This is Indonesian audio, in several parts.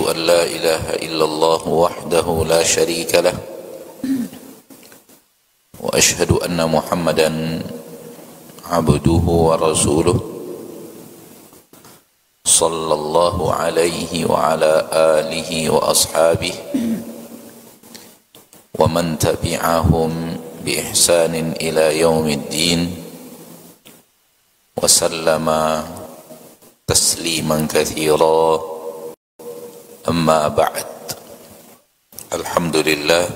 أن لا إله إلا الله وحده لا شريك له وأشهد أن محمدا عبده ورسوله صلى الله عليه وعلى آله وأصحابه ومن تبعهم بإحسان إلى يوم الدين وسلم تسليما كثيرا أما بعد الحمد لله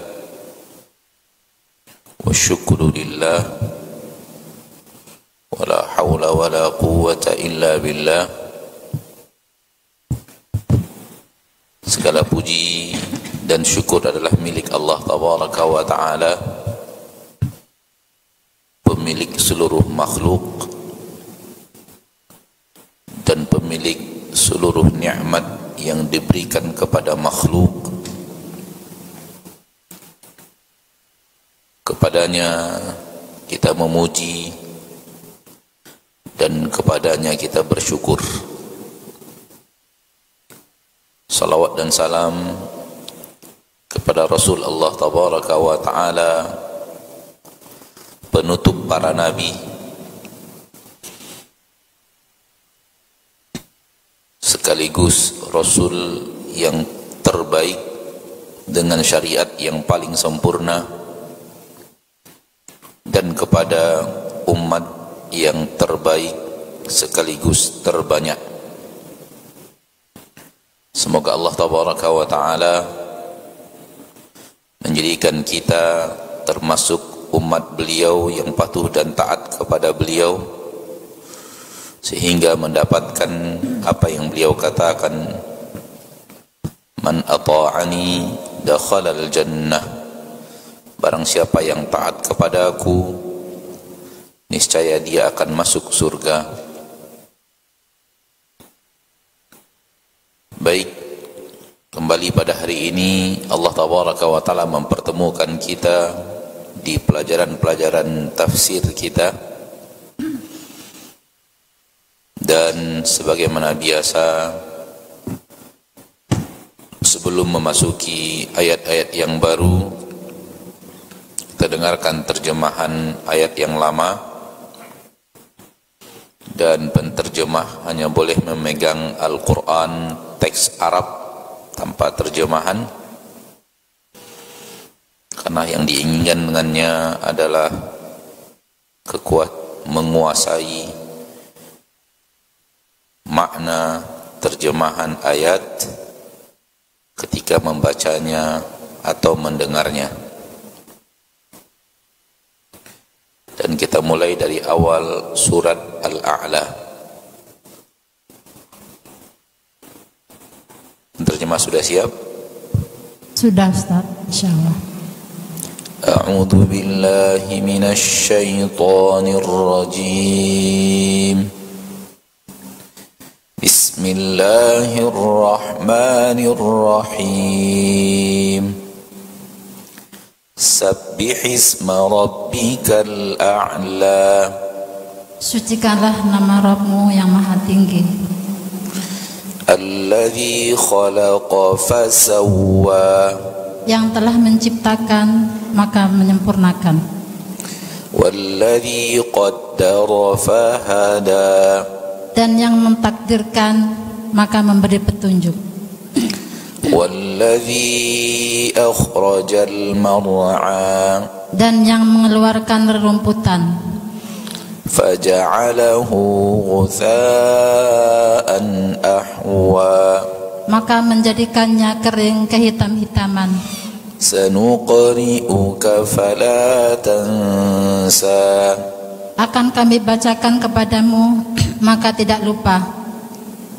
والشكر لله ولا حول ولا قوة إلا بالله. Segala puji dan syukur adalah milik Allah Tabaraka wa Ta'ala, pemilik seluruh makhluk dan pemilik seluruh nikmat yang diberikan kepada makhluk. Kepadanya kita memuji dan kepadanya kita bersyukur. Salawat dan salam kepada Rasul Allah Tabaraka wa Ta'ala, penutup para nabi, sekaligus Rasul yang terbaik dengan syariat yang paling sempurna, dan kepada umat yang terbaik sekaligus terbanyak. Semoga Allah Tabaraka wa Ta'ala menjadikan kita termasuk umat beliau yang patuh dan taat kepada beliau, sehingga mendapatkan apa yang beliau katakan, man ata'ani dakhalal jannah, barang siapa yang taat kepada aku, niscaya dia akan masuk surga. Baik, kembali pada hari ini Allah Tabaraka wa Ta'ala mempertemukan kita di pelajaran-pelajaran tafsir kita. Dan sebagaimana biasa, sebelum memasuki ayat-ayat yang baru, kita dengarkan terjemahan ayat yang lama. Dan penterjemah hanya boleh memegang Al-Quran teks Arab tanpa terjemahan, karena yang diinginkan dengannya adalah menguasai makna terjemahan ayat ketika membacanya atau mendengarnya. Dan kita mulai dari awal surat Al-A'la. Terjemah sudah siap? Sudah, Ustaz, insyaallah. A'udzu billahi minasy syaithanir rajim. Bismillahirrahmanirrahim. Sabbihisma rabbikal a'la. Sucikanlah nama Rabbmu yang maha tinggi. Alladzi khalaqa fasawwa, yang telah menciptakan maka menyempurnakan. Walladzi qaddara fahada, dan yang mentakdirkan maka memberi petunjuk. Walladzi akhrajal mar'a, dan yang mengeluarkan rerumputan. Faja'alahu ghutha'an ahwa, maka menjadikannya kering kehitam-hitaman. Sanuqri'uka fala tansa, akan kami bacakan kepadamu maka tidak lupa.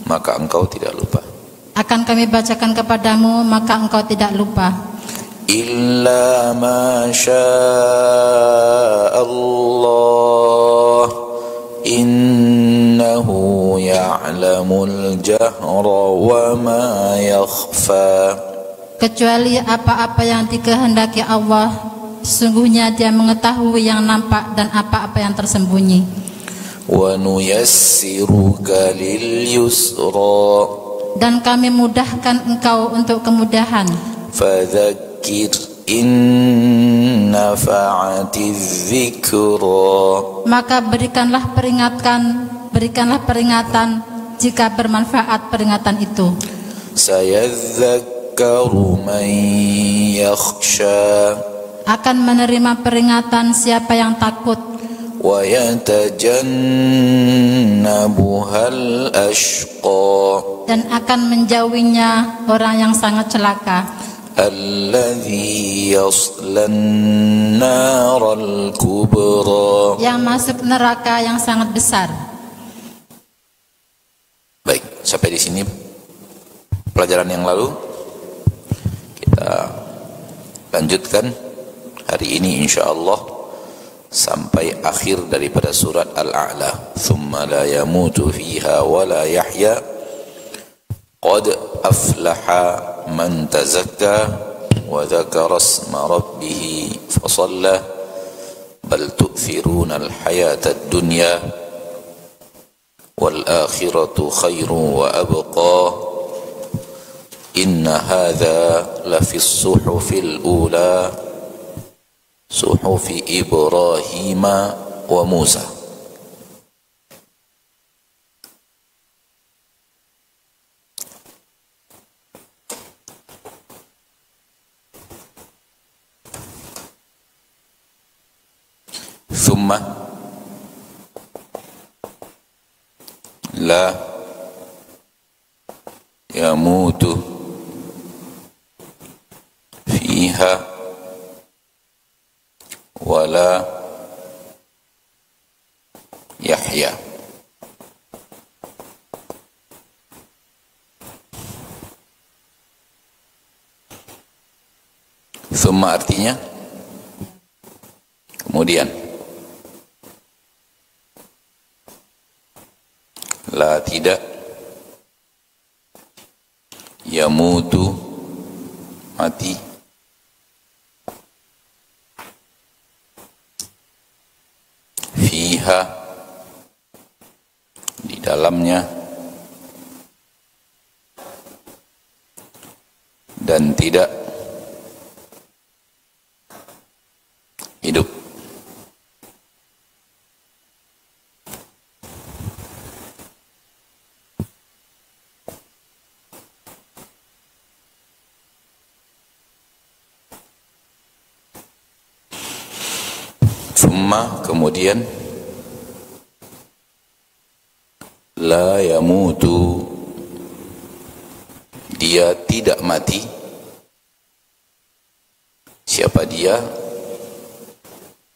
Maka engkau tidak lupa. Akan kami bacakan kepadamu maka engkau tidak lupa. Illa ma syaa Allah, innahu ya'lamul jahra wa ma yakhfa. Kecuali apa-apa yang dikehendaki Allah, sesungguhnya Dia mengetahui yang nampak dan apa-apa yang tersembunyi. Wa nuyassiruka lil yusra, Dan kami mudahkan engkau untuk kemudahan. Fadzakir in nafa'atiz dzikra. Maka berikanlah peringatan jika bermanfaat peringatan itu. Sayadzakkaru man yakhsha. Akan menerima peringatan siapa yang takut. Wa yatajannabuhal ashqa. Dan akan menjauhinya orang yang sangat celaka. Alladzi yaslan naral kubra. Yang masuk neraka yang sangat besar. Baik, sampai di sini pelajaran yang lalu. Kita lanjutkan hari ini insyaallah sampai akhir daripada surat Al-A'la. Thumma la yamutu fiha wa la yahya. Qad aflaha man tazakka wa dzakara isma rabbih fasalla. Bal tu'thiruna al-hayata ad-dunya wal akhiratu khairun wa abqa. Inna hadza lafi as-suhufil ula suhufi Ibrahim wa Musa. Thumma la yamutu fiha wala yahya. Thumma artinya kemudian, la tidak, yamutu mati, fiha di dalamnya, dan tidak hidup. Thumma kemudian, la yamutu dia tidak mati. Siapa dia?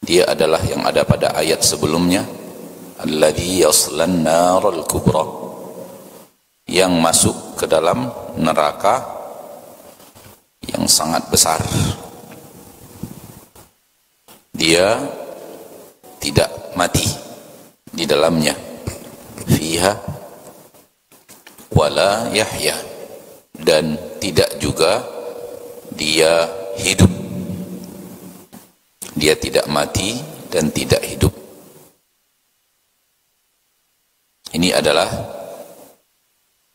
Dia adalah yang ada pada ayat sebelumnya, alladzi yaslan naral kubra, yang masuk ke dalam neraka yang sangat besar. Dia tidak mati di dalamnya, fiha wala yahya, dan tidak juga dia hidup. Dia tidak mati dan tidak hidup. Ini adalah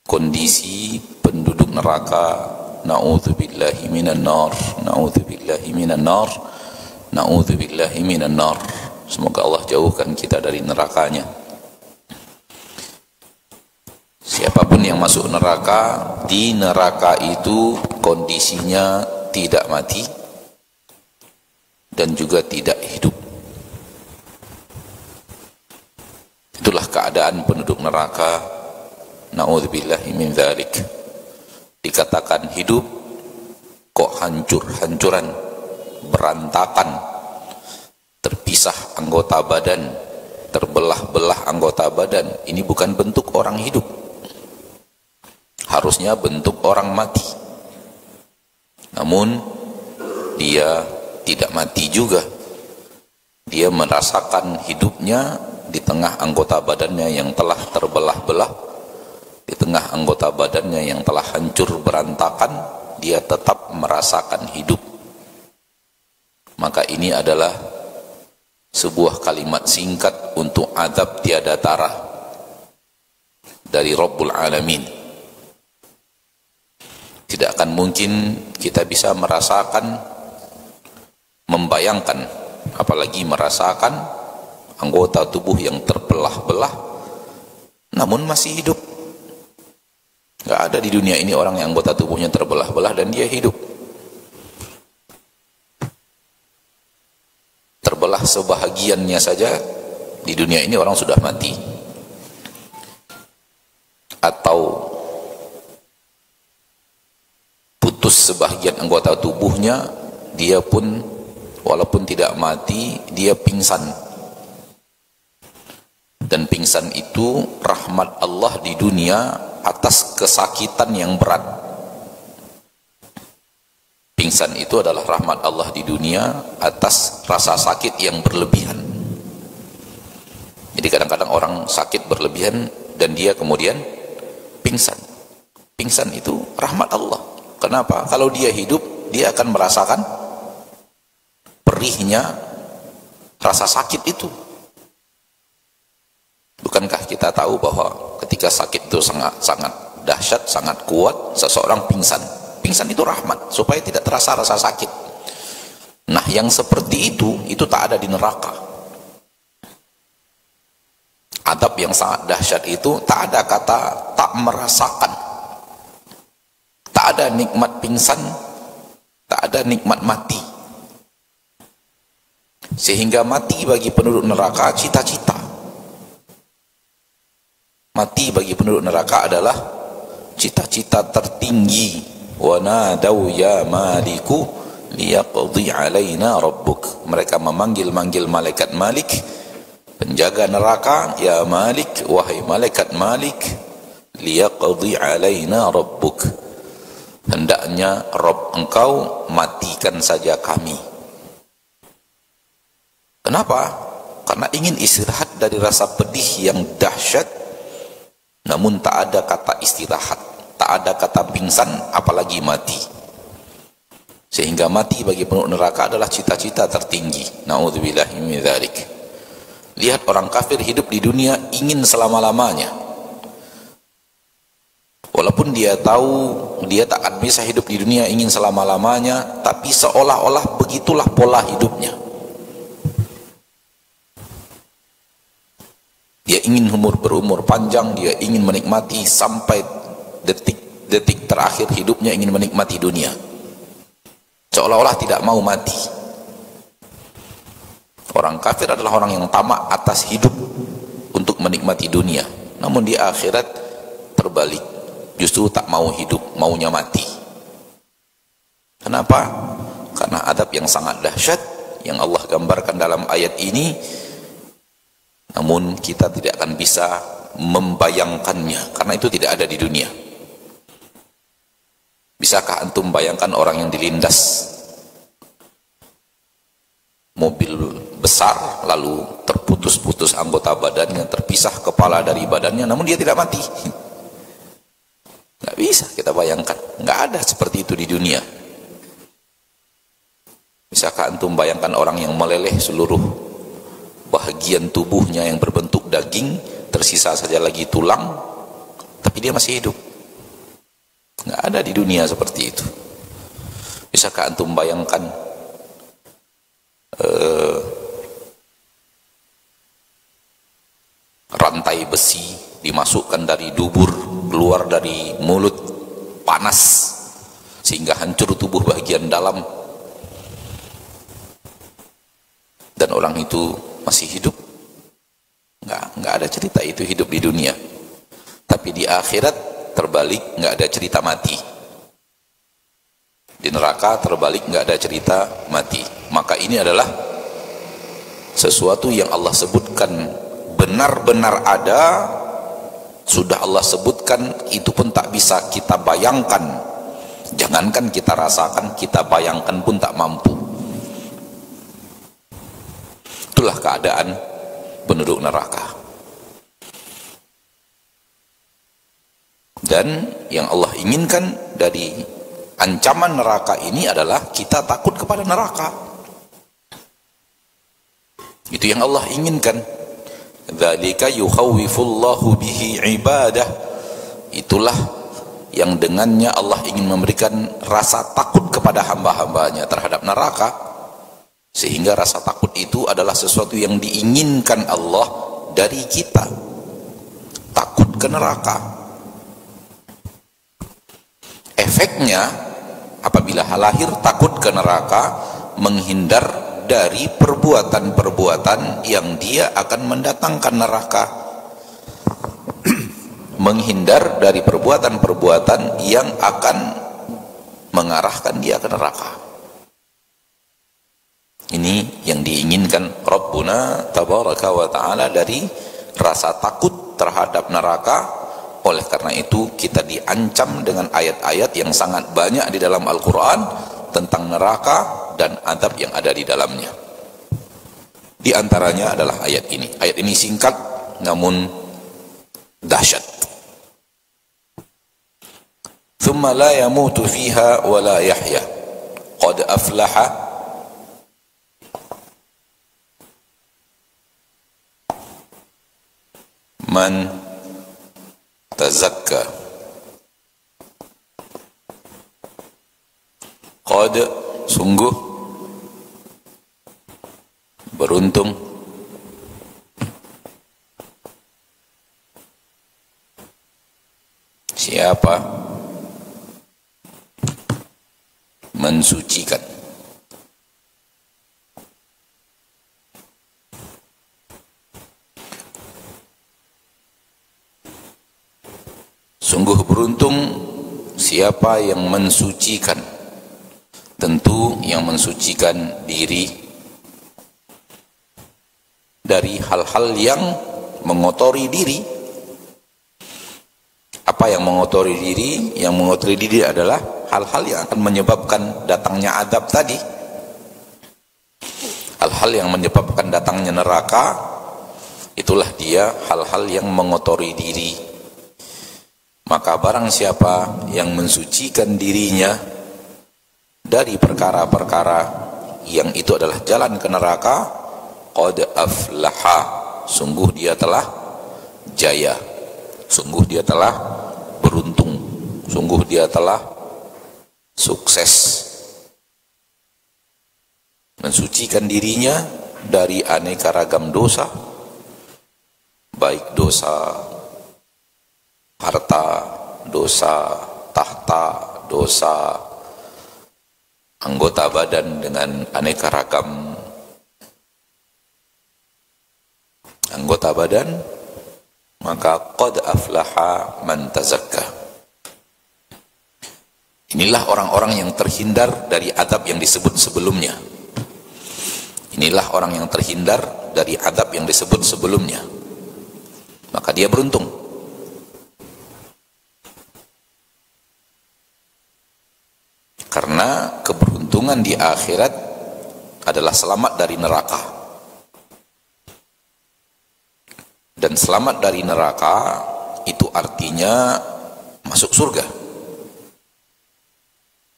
kondisi penduduk neraka. Na'udzubillahi minan nar, na'udzubillahi minan nar, na'udzubillahi minan nar. Semoga Allah jauhkan kita dari nerakanya. Siapapun yang masuk neraka, di neraka itu kondisinya tidak mati dan juga tidak hidup. Itulah keadaan penduduk neraka. Na'udzubillahi min dzalik. Dikatakan hidup kok hancur-hancuran, berantakan, terpisah anggota badan, terbelah-belah anggota badan. Ini bukan bentuk orang hidup. Harusnya bentuk orang mati. Namun dia tidak mati juga. Dia merasakan hidupnya di tengah anggota badannya yang telah terbelah-belah, di tengah anggota badannya yang telah hancur berantakan. Dia tetap merasakan hidup. Maka ini adalah sebuah kalimat singkat untuk azab tiada tara dari Rabbul Alamin. Tidak akan mungkin kita bisa merasakan, membayangkan, apalagi merasakan anggota tubuh yang terbelah-belah namun masih hidup. Gak ada di dunia ini orang yang anggota tubuhnya terbelah-belah dan dia hidup. Terbelah sebahagiannya saja di dunia ini orang sudah mati. Atau putus sebahagian anggota tubuhnya, dia pun walaupun tidak mati, dia pingsan. Dan pingsan itu rahmat Allah di dunia atas kesakitan yang berat. Pingsan itu adalah rahmat Allah di dunia atas rasa sakit yang berlebihan. Jadi kadang-kadang orang sakit berlebihan dan dia kemudian pingsan. Pingsan itu rahmat Allah. Kenapa? Kalau dia hidup, dia akan merasakan perihnya rasa sakit itu. Bukankah kita tahu bahwa ketika sakit itu sangat dahsyat, sangat kuat, seseorang pingsan. Pingsan itu rahmat, supaya tidak terasa rasa sakit. Nah, yang seperti itu tak ada di neraka. Adab yang sangat dahsyat itu tak ada kata tak merasakan. Tak ada nikmat pingsan, tak ada nikmat mati. Sehingga mati bagi penduduk neraka cita-cita. Mati bagi penduduk neraka adalah cita-cita tertinggi. Wa nadau ya maliku liyaqdi alaina rabbuk. Mereka memanggil-manggil malaikat Malik, penjaga neraka, ya Malik, wahai malaikat Malik, liyaqdi alaina rabbuk. Hendaknya Rabb engkau matikan saja kami. Kenapa? Karena ingin istirahat dari rasa pedih yang dahsyat. Namun tak ada kata istirahat, tak ada kata pingsan, apalagi mati. Sehingga mati bagi penduduk neraka adalah cita-cita tertinggi. Na'udzubillahi min dzalik. Lihat orang kafir hidup di dunia ingin selama-lamanya. Walaupun dia tahu dia tak akan bisa hidup di dunia ingin selama-lamanya, tapi seolah-olah begitulah pola hidupnya. Dia ingin berumur panjang, dia ingin menikmati sampai detik-detik terakhir hidupnya, ingin menikmati dunia. Seolah-olah tidak mau mati. Orang kafir adalah orang yang tamak atas hidup untuk menikmati dunia. Namun di akhirat terbalik, justru tak mau hidup, maunya mati. Kenapa? Karena adab yang sangat dahsyat yang Allah gambarkan dalam ayat ini. Namun kita tidak akan bisa membayangkannya, karena itu tidak ada di dunia. Bisakah antum bayangkan orang yang dilindas mobil besar, lalu terputus-putus anggota badannya, terpisah kepala dari badannya, namun dia tidak mati? Nggak bisa kita bayangkan, nggak ada seperti itu di dunia. Bisakah antum bayangkan orang yang meleleh seluruh bahagian tubuhnya yang berbentuk daging, tersisa saja lagi tulang, tapi dia masih hidup? Nggak ada di dunia seperti itu. Bisakah antum bayangkan rantai besi dimasukkan dari dubur, keluar dari mulut, panas sehingga hancur tubuh bagian dalam, dan orang itu masih hidup? Nggak ada cerita itu hidup di dunia. Tapi di akhirat terbalik, nggak ada cerita mati. Di neraka terbalik, nggak ada cerita mati. Maka ini adalah sesuatu yang Allah sebutkan benar-benar ada, sudah Allah sebutkan, itu pun tak bisa kita bayangkan. Jangankan kita rasakan, kita bayangkan pun tak mampu. Itulah keadaan penduduk neraka. Dan yang Allah inginkan dari ancaman neraka ini adalah kita takut kepada neraka. Itu yang Allah inginkan. Dzalika yukhawwifullahu bihi ibadah. Itulah yang dengannya Allah ingin memberikan rasa takut kepada hamba-hambanya terhadap neraka, sehingga rasa takut itu adalah sesuatu yang diinginkan Allah dari kita. Takut ke neraka. Efeknya apabila lahir takut ke neraka, menghindar dari perbuatan-perbuatan yang dia akan mendatangkan neraka. Menghindar dari perbuatan-perbuatan yang akan mengarahkan dia ke neraka. Ini yang diinginkan Rabbuna Tabaraka wa Ta'ala dari rasa takut terhadap neraka. Oleh karena itu kita diancam dengan ayat-ayat yang sangat banyak di dalam Al-Quran tentang neraka dan adab yang ada di dalamnya. Di antaranya adalah ayat ini. Ayat ini singkat namun dahsyat. ثُمَّ لَا يَمُوتُ فِيهَا وَلَا يَحْيَى قَدْ أَفْلَحَ مَنْ تَزَكَّى. Qad, sungguh, beruntung, siapa mensucikan. Sungguh beruntung siapa yang mensucikan. Tentu yang mensucikan diri dari hal-hal yang mengotori diri. Apa yang mengotori diri? Yang mengotori diri adalah hal-hal yang akan menyebabkan datangnya adab tadi. Hal-hal yang menyebabkan datangnya neraka, itulah dia hal-hal yang mengotori diri. Maka barang siapa yang mensucikan dirinya dari perkara-perkara yang itu adalah jalan ke neraka, qad aflaha, sungguh dia telah jaya, sungguh dia telah beruntung, sungguh dia telah sukses. Mensucikan dirinya dari aneka ragam dosa, baik dosa harta, dosa tahta, dosa anggota badan dengan aneka ragam anggota badan, maka qad aflaha man tazakka. Inilah orang-orang yang terhindar dari adab yang disebut sebelumnya. Inilah orang yang terhindar dari adab yang disebut sebelumnya. Maka dia beruntung. Karena keberuntungan di akhirat adalah selamat dari neraka. Dan selamat dari neraka itu artinya masuk surga.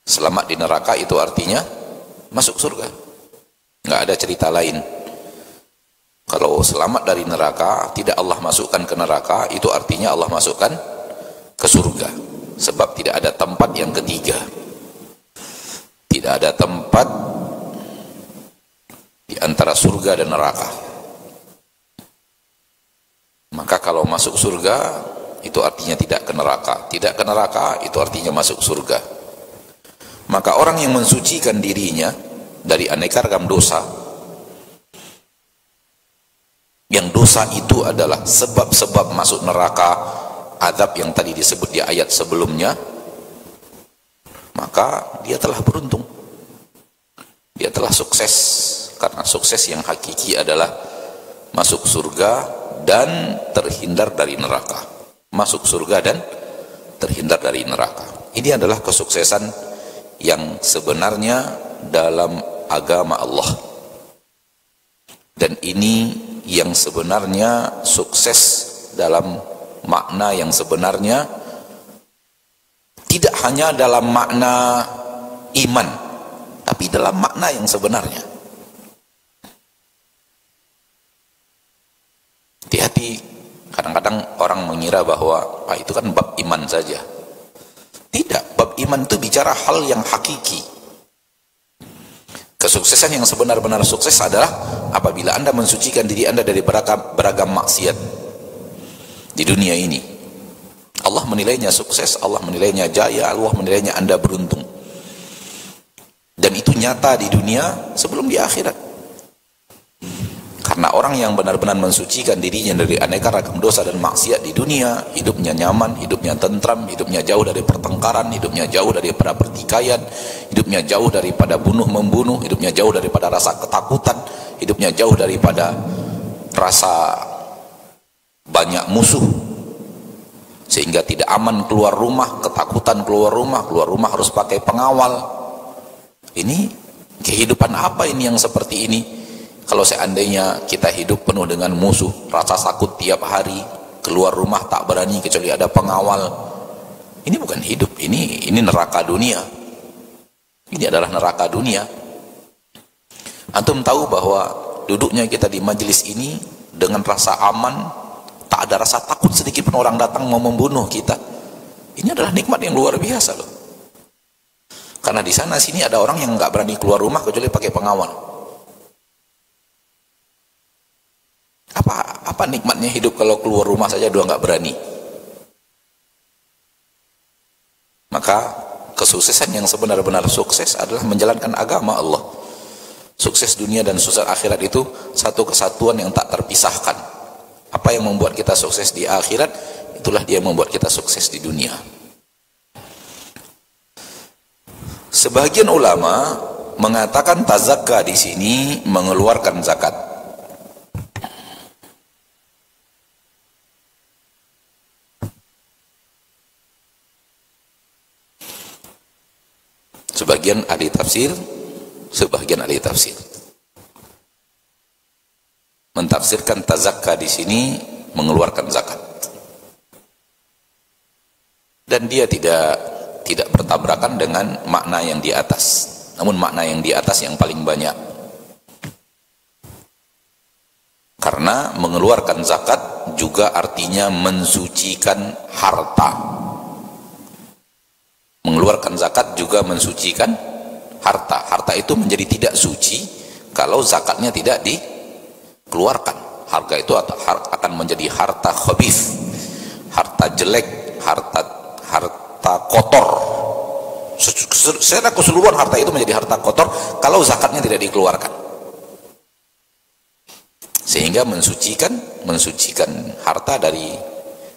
Selamat di neraka itu artinya masuk surga. Nggak ada cerita lain. Kalau selamat dari neraka, tidak Allah masukkan ke neraka, itu artinya Allah masukkan ke surga. Sebab tidak ada tempat yang ketiga. Tidak ada tempat di antara surga dan neraka. Maka kalau masuk surga, itu artinya tidak ke neraka. Tidak ke neraka, itu artinya masuk surga. Maka orang yang mensucikan dirinya dari aneka ragam dosa, yang dosa itu adalah sebab-sebab masuk neraka, azab yang tadi disebut di ayat sebelumnya, maka dia telah beruntung, dia telah sukses. Karena sukses yang hakiki adalah masuk surga dan terhindar dari neraka. Masuk surga dan terhindar dari neraka. Ini adalah kesuksesan yang sebenarnya dalam agama Allah. Dan ini yang sebenarnya sukses dalam makna yang sebenarnya, tidak hanya dalam makna iman, tapi dalam makna yang sebenarnya. Hati-hati, kadang-kadang orang mengira bahwa itu kan bab iman saja. iman itu bicara hal yang hakiki. Kesuksesan yang sebenar-benar sukses adalah apabila Anda mensucikan diri Anda dari beragam maksiat di dunia ini. Allah menilainya sukses, Allah menilainya jaya, Allah menilainya Anda beruntung. Dan itu nyata di dunia sebelum di akhirat. Karena orang yang benar-benar mensucikan dirinya dari aneka ragam dosa dan maksiat di dunia, hidupnya nyaman, hidupnya tentram, hidupnya jauh dari pertengkaran, hidupnya jauh daripada pertikaian, hidupnya jauh daripada bunuh-membunuh, hidupnya jauh daripada rasa ketakutan, hidupnya jauh daripada rasa banyak musuh, sehingga tidak aman keluar rumah, ketakutan keluar rumah harus pakai pengawal. Ini kehidupan apa ini yang seperti ini? Kalau seandainya kita hidup penuh dengan musuh, rasa takut tiap hari, keluar rumah tak berani kecuali ada pengawal, ini bukan hidup, ini neraka dunia. Ini adalah neraka dunia. Antum tahu bahwa duduknya kita di majelis ini dengan rasa aman, tak ada rasa takut sedikit pun orang datang mau membunuh kita. Ini adalah nikmat yang luar biasa loh. Karena di sana sini ada orang yang nggak berani keluar rumah kecuali pakai pengawal. Apa nikmatnya hidup kalau keluar rumah saja dua nggak berani? Maka kesuksesan yang sebenar-benar sukses adalah menjalankan agama Allah. Sukses dunia dan sukses akhirat itu satu kesatuan yang tak terpisahkan. Apa yang membuat kita sukses di akhirat, itulah dia yang membuat kita sukses di dunia. Sebagian ulama mengatakan tazakka di sini mengeluarkan zakat. Sebagian ahli tafsir mentafsirkan tazakka di sini mengeluarkan zakat. Dan dia tidak bertabrakan dengan makna yang di atas. Namun makna yang di atas yang paling banyak. Karena mengeluarkan zakat juga artinya mensucikan harta. Mengeluarkan zakat juga mensucikan harta. Harta itu menjadi tidak suci kalau zakatnya tidak dikeluarkan. Harta itu akan menjadi harta khabith, harta jelek, harta kotor. Secara keseluruhan harta itu menjadi harta kotor kalau zakatnya tidak dikeluarkan. Sehingga mensucikan harta dari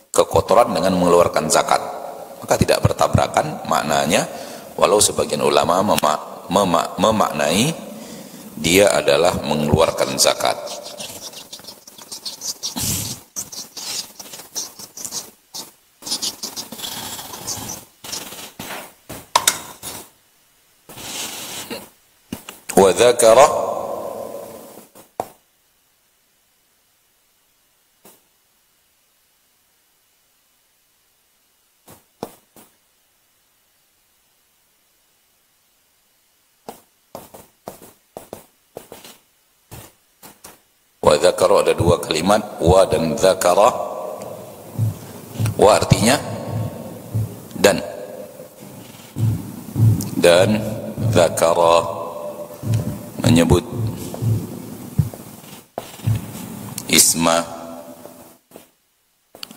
kekotoran dengan mengeluarkan zakat. Maka tidak bertabrakan maknanya, walau sebagian ulama memaknai dia adalah mengeluarkan zakat. Wa dzakara ada dua kalimat, wa dan dzakara. Wa artinya dan dzakara menyebut isma,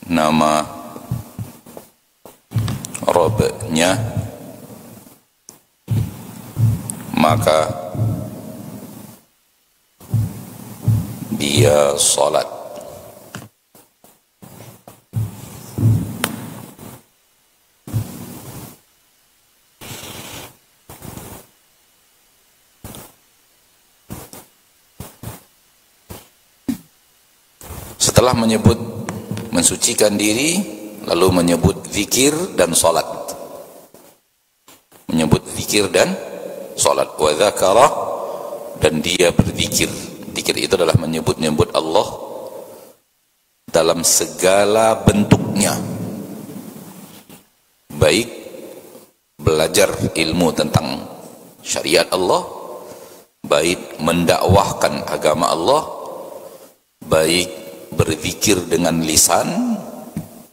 nama Rabbnya, maka dia salat. Setelah menyebut mensucikan diri, lalu menyebut zikir dan salat. Menyebut zikir dan salat. Wa dzakara, dan dia berzikir. Zikir itu adalah menyebut-nyebut Allah dalam segala bentuknya. Baik belajar ilmu tentang syariat Allah, baik mendakwahkan agama Allah, baik berzikir dengan lisan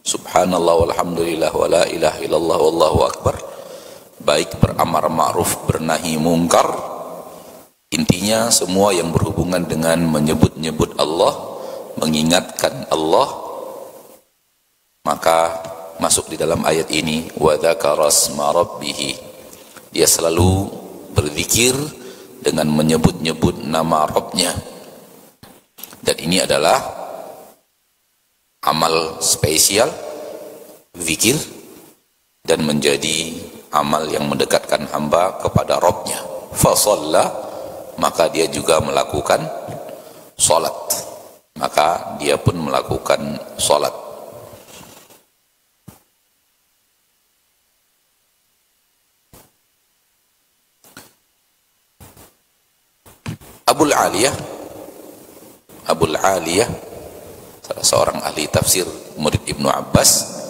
subhanallah walhamdulillah wa la ilaha illallah wallahu akbar, baik beramar ma'ruf bernahi mungkar. Intinya semua yang berhubungan dengan menyebut-nyebut Allah, mengingatkan Allah, maka masuk di dalam ayat ini, wa dzakara asma rabbih. Dia selalu berzikir dengan menyebut-nyebut nama Rabbnya. Dan ini adalah amal spesial, zikir, dan menjadi amal yang mendekatkan hamba kepada Rabbnya. Fasalla, maka dia juga melakukan salat, maka dia pun melakukan salat. Abul Aliyah, salah seorang ahli tafsir, murid Ibnu Abbas,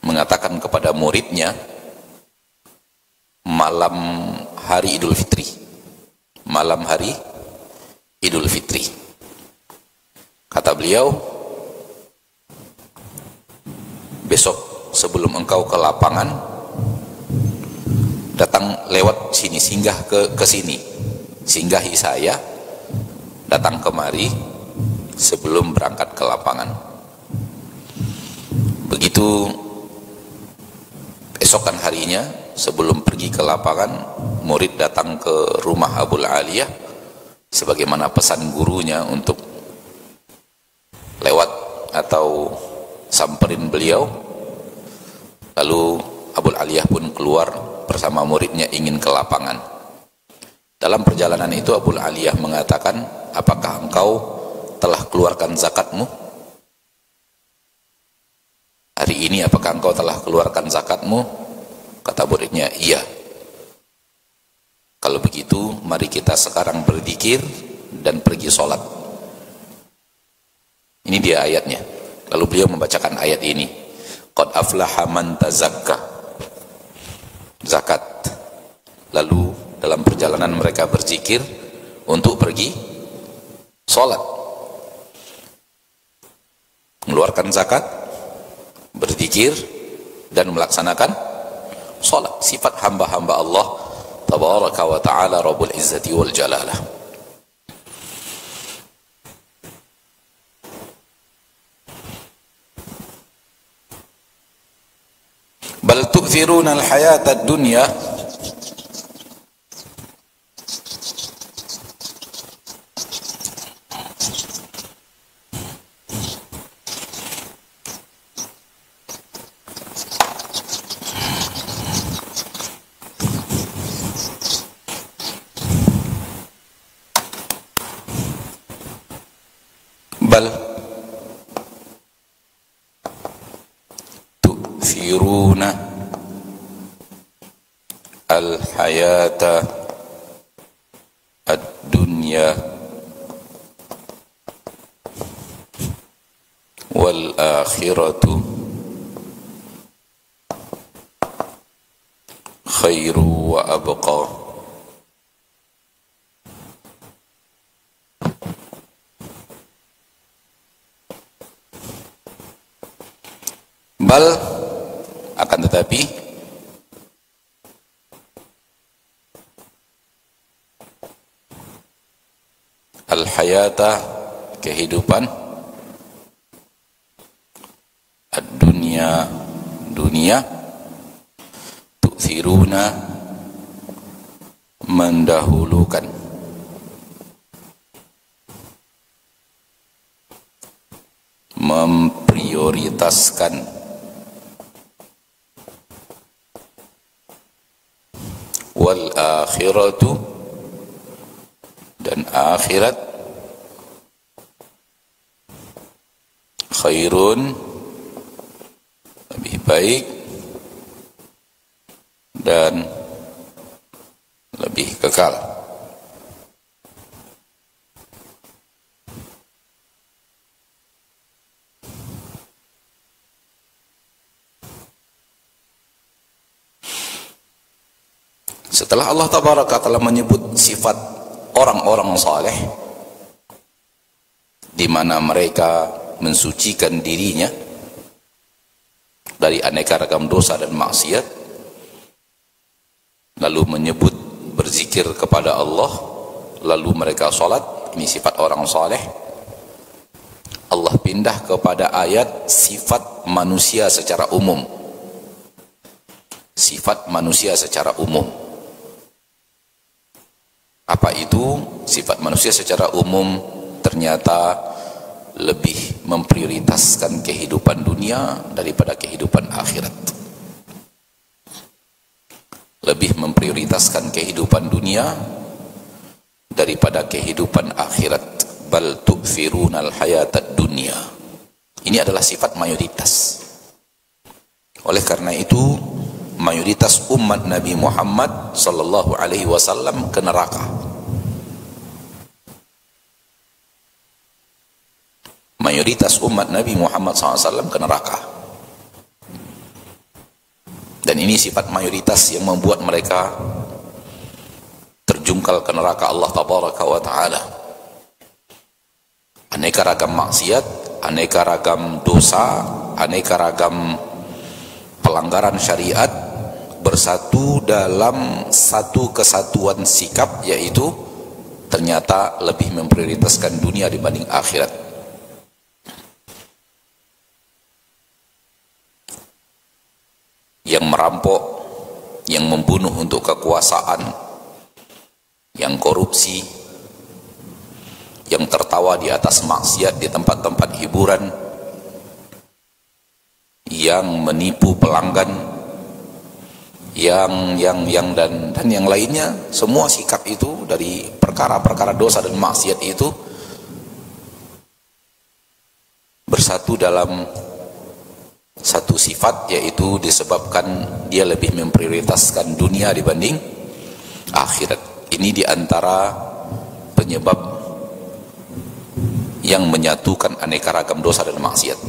mengatakan kepada muridnya malam hari Idul Fitri, kata beliau, besok sebelum engkau ke lapangan, datang lewat sini, singgah ke sini, singgahi saya, datang kemari sebelum berangkat ke lapangan. Begitu esokan harinya, sebelum pergi ke lapangan, murid datang ke rumah Abul Aliyah sebagaimana pesan gurunya untuk lewat atau samperin beliau. Lalu Abul Aliyah pun keluar bersama muridnya ingin ke lapangan. Dalam perjalanan itu Abul Aliyah mengatakan, apakah engkau telah keluarkan zakatmu? Hari ini apakah engkau telah keluarkan zakatmu? Kata muridnya, iya. Kalau begitu, mari kita sekarang berzikir dan pergi sholat. Ini dia ayatnya. Lalu beliau membacakan ayat ini. Qad aflaha man tazakka. Zakat. Lalu dalam perjalanan mereka berzikir untuk pergi sholat. Mengeluarkan zakat, berzikir, dan melaksanakan salat. Sifat hamba-hamba Allah tabaraka wa ta'ala Rabbul Izzati wal Jalalah. Bal tu'thiruna al-hayata ad-dunya bal tu'thiruna al-hayata ad-dunya wal akhiratu khairu wa abqa. Bal, akan tetapi al-hayata, kehidupan, ad-dunya, dunia, tu'thiruna, mendahulukan, memprioritaskan, wal akhiratu, dan akhirat, khairun, lebih baik, dan lebih kekal. Setelah Allah tabaraka taala menyebut sifat orang-orang saleh, di mana mereka mensucikan dirinya dari aneka ragam dosa dan maksiat, lalu menyebut berzikir kepada Allah, lalu mereka sholat. Ini sifat orang soleh. Allah pindah kepada ayat sifat manusia secara umum. Sifat manusia secara umum. Apa itu sifat manusia secara umum? Ternyata lebih memprioritaskan kehidupan dunia daripada kehidupan akhirat. Lebih memprioritaskan kehidupan dunia daripada kehidupan akhirat. Bal tu'thirunal hayatad dunya. Ini adalah sifat mayoritas. Oleh karena itu, mayoritas umat Nabi Muhammad sallallahu alaihi wasallam ke neraka. Mayoritas umat Nabi Muhammad SAW ke neraka. Dan ini sifat mayoritas yang membuat mereka terjungkal ke neraka Allah Tabaraka wa Ta'ala. Aneka ragam maksiat, aneka ragam dosa, aneka ragam pelanggaran syariat bersatu dalam satu kesatuan sikap, yaitu ternyata lebih memprioritaskan dunia dibanding akhirat. Yang merampok, yang membunuh untuk kekuasaan, yang korupsi, yang tertawa di atas maksiat di tempat-tempat hiburan, yang menipu pelanggan, yang dan yang lainnya, semua sikap itu dari perkara-perkara dosa dan maksiat itu bersatu dalam satu sifat, yaitu disebabkan dia lebih memprioritaskan dunia dibanding akhirat. Ini diantara penyebab yang menyatukan aneka ragam dosa dan maksiat.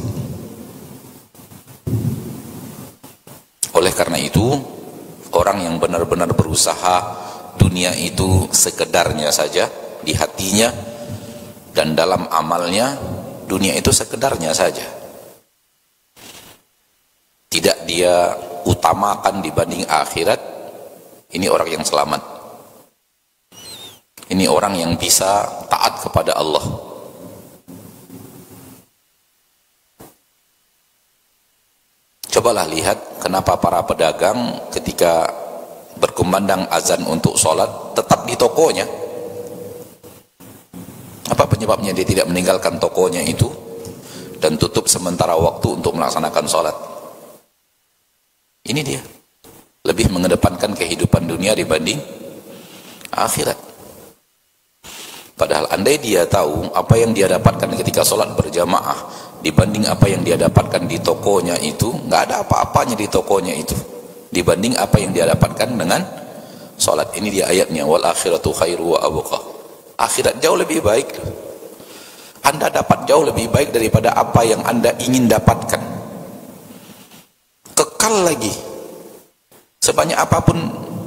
Oleh karena itu, orang yang benar-benar berusaha dunia itu sekedarnya saja di hatinya, dan dalam amalnya dunia itu sekedarnya saja, tidak dia utamakan dibanding akhirat, ini orang yang selamat. Ini orang yang bisa taat kepada Allah. Cobalah lihat kenapa para pedagang ketika berkumandang azan untuk sholat tetap di tokonya. Apa penyebabnya dia tidak meninggalkan tokonya itu dan tutup sementara waktu untuk melaksanakan sholat? Ini dia, lebih mengedepankan kehidupan dunia dibanding akhirat. Padahal andai dia tahu apa yang dia dapatkan ketika sholat berjamaah dibanding apa yang dia dapatkan di tokonya itu, nggak ada apa-apanya di tokonya itu dibanding apa yang dia dapatkan dengan sholat. Ini dia ayatnya, wal akhiratu khairu wa abqa. Akhirat jauh lebih baik. Anda dapat jauh lebih baik daripada apa yang Anda ingin dapatkan. Kekal lagi. Sebanyak apapun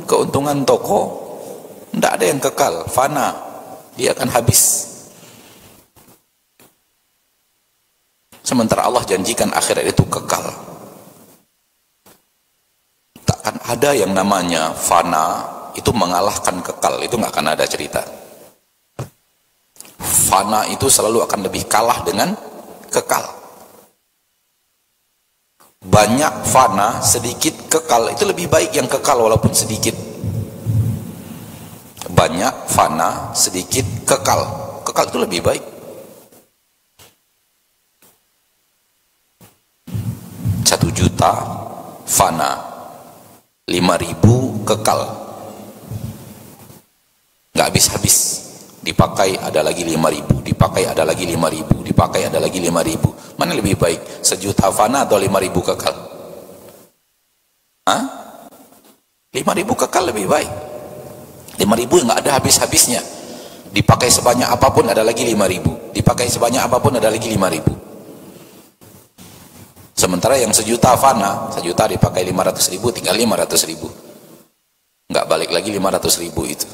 keuntungan toko, tidak ada yang kekal, fana, dia akan habis. Sementara Allah janjikan akhirat itu kekal. Takkan ada yang namanya fana itu mengalahkan kekal, itu nggak akan ada cerita. Fana itu selalu akan lebih kalah dengan kekal. Banyak fana, sedikit kekal, itu lebih baik yang kekal walaupun sedikit. Banyak fana, sedikit kekal, kekal itu lebih baik. 1 juta fana, 5.000 kekal, nggak habis-habis. Dipakai ada lagi 5.000, dipakai ada lagi 5.000, dipakai ada lagi 5.000. Mana lebih baik, 1 juta fana atau 5.000 kekal? 5.000 kekal lebih baik. 5.000 yang nggak ada habis-habisnya, dipakai sebanyak apapun ada lagi 5.000, dipakai sebanyak apapun ada lagi 5.000. Sementara yang 1 juta fana, 1 juta dipakai 500.000, tinggal 500.000, nggak balik lagi 500.000 itu.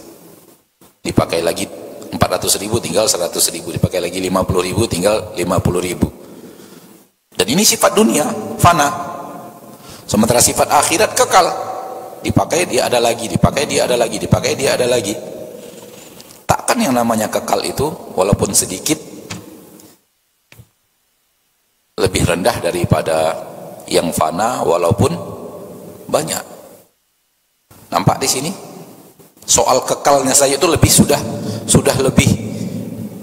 Dipakai lagi 400.000, tinggal 100.000, dipakai lagi 50.000, tinggal 50.000. Dan ini sifat dunia, fana. Sementara sifat akhirat kekal, dipakai dia ada lagi, dipakai dia ada lagi, dipakai dia ada lagi. Takkan yang namanya kekal itu walaupun sedikit lebih rendah daripada yang fana walaupun banyak. Nampak di sini? Soal kekalnya saja itu lebih sudah lebih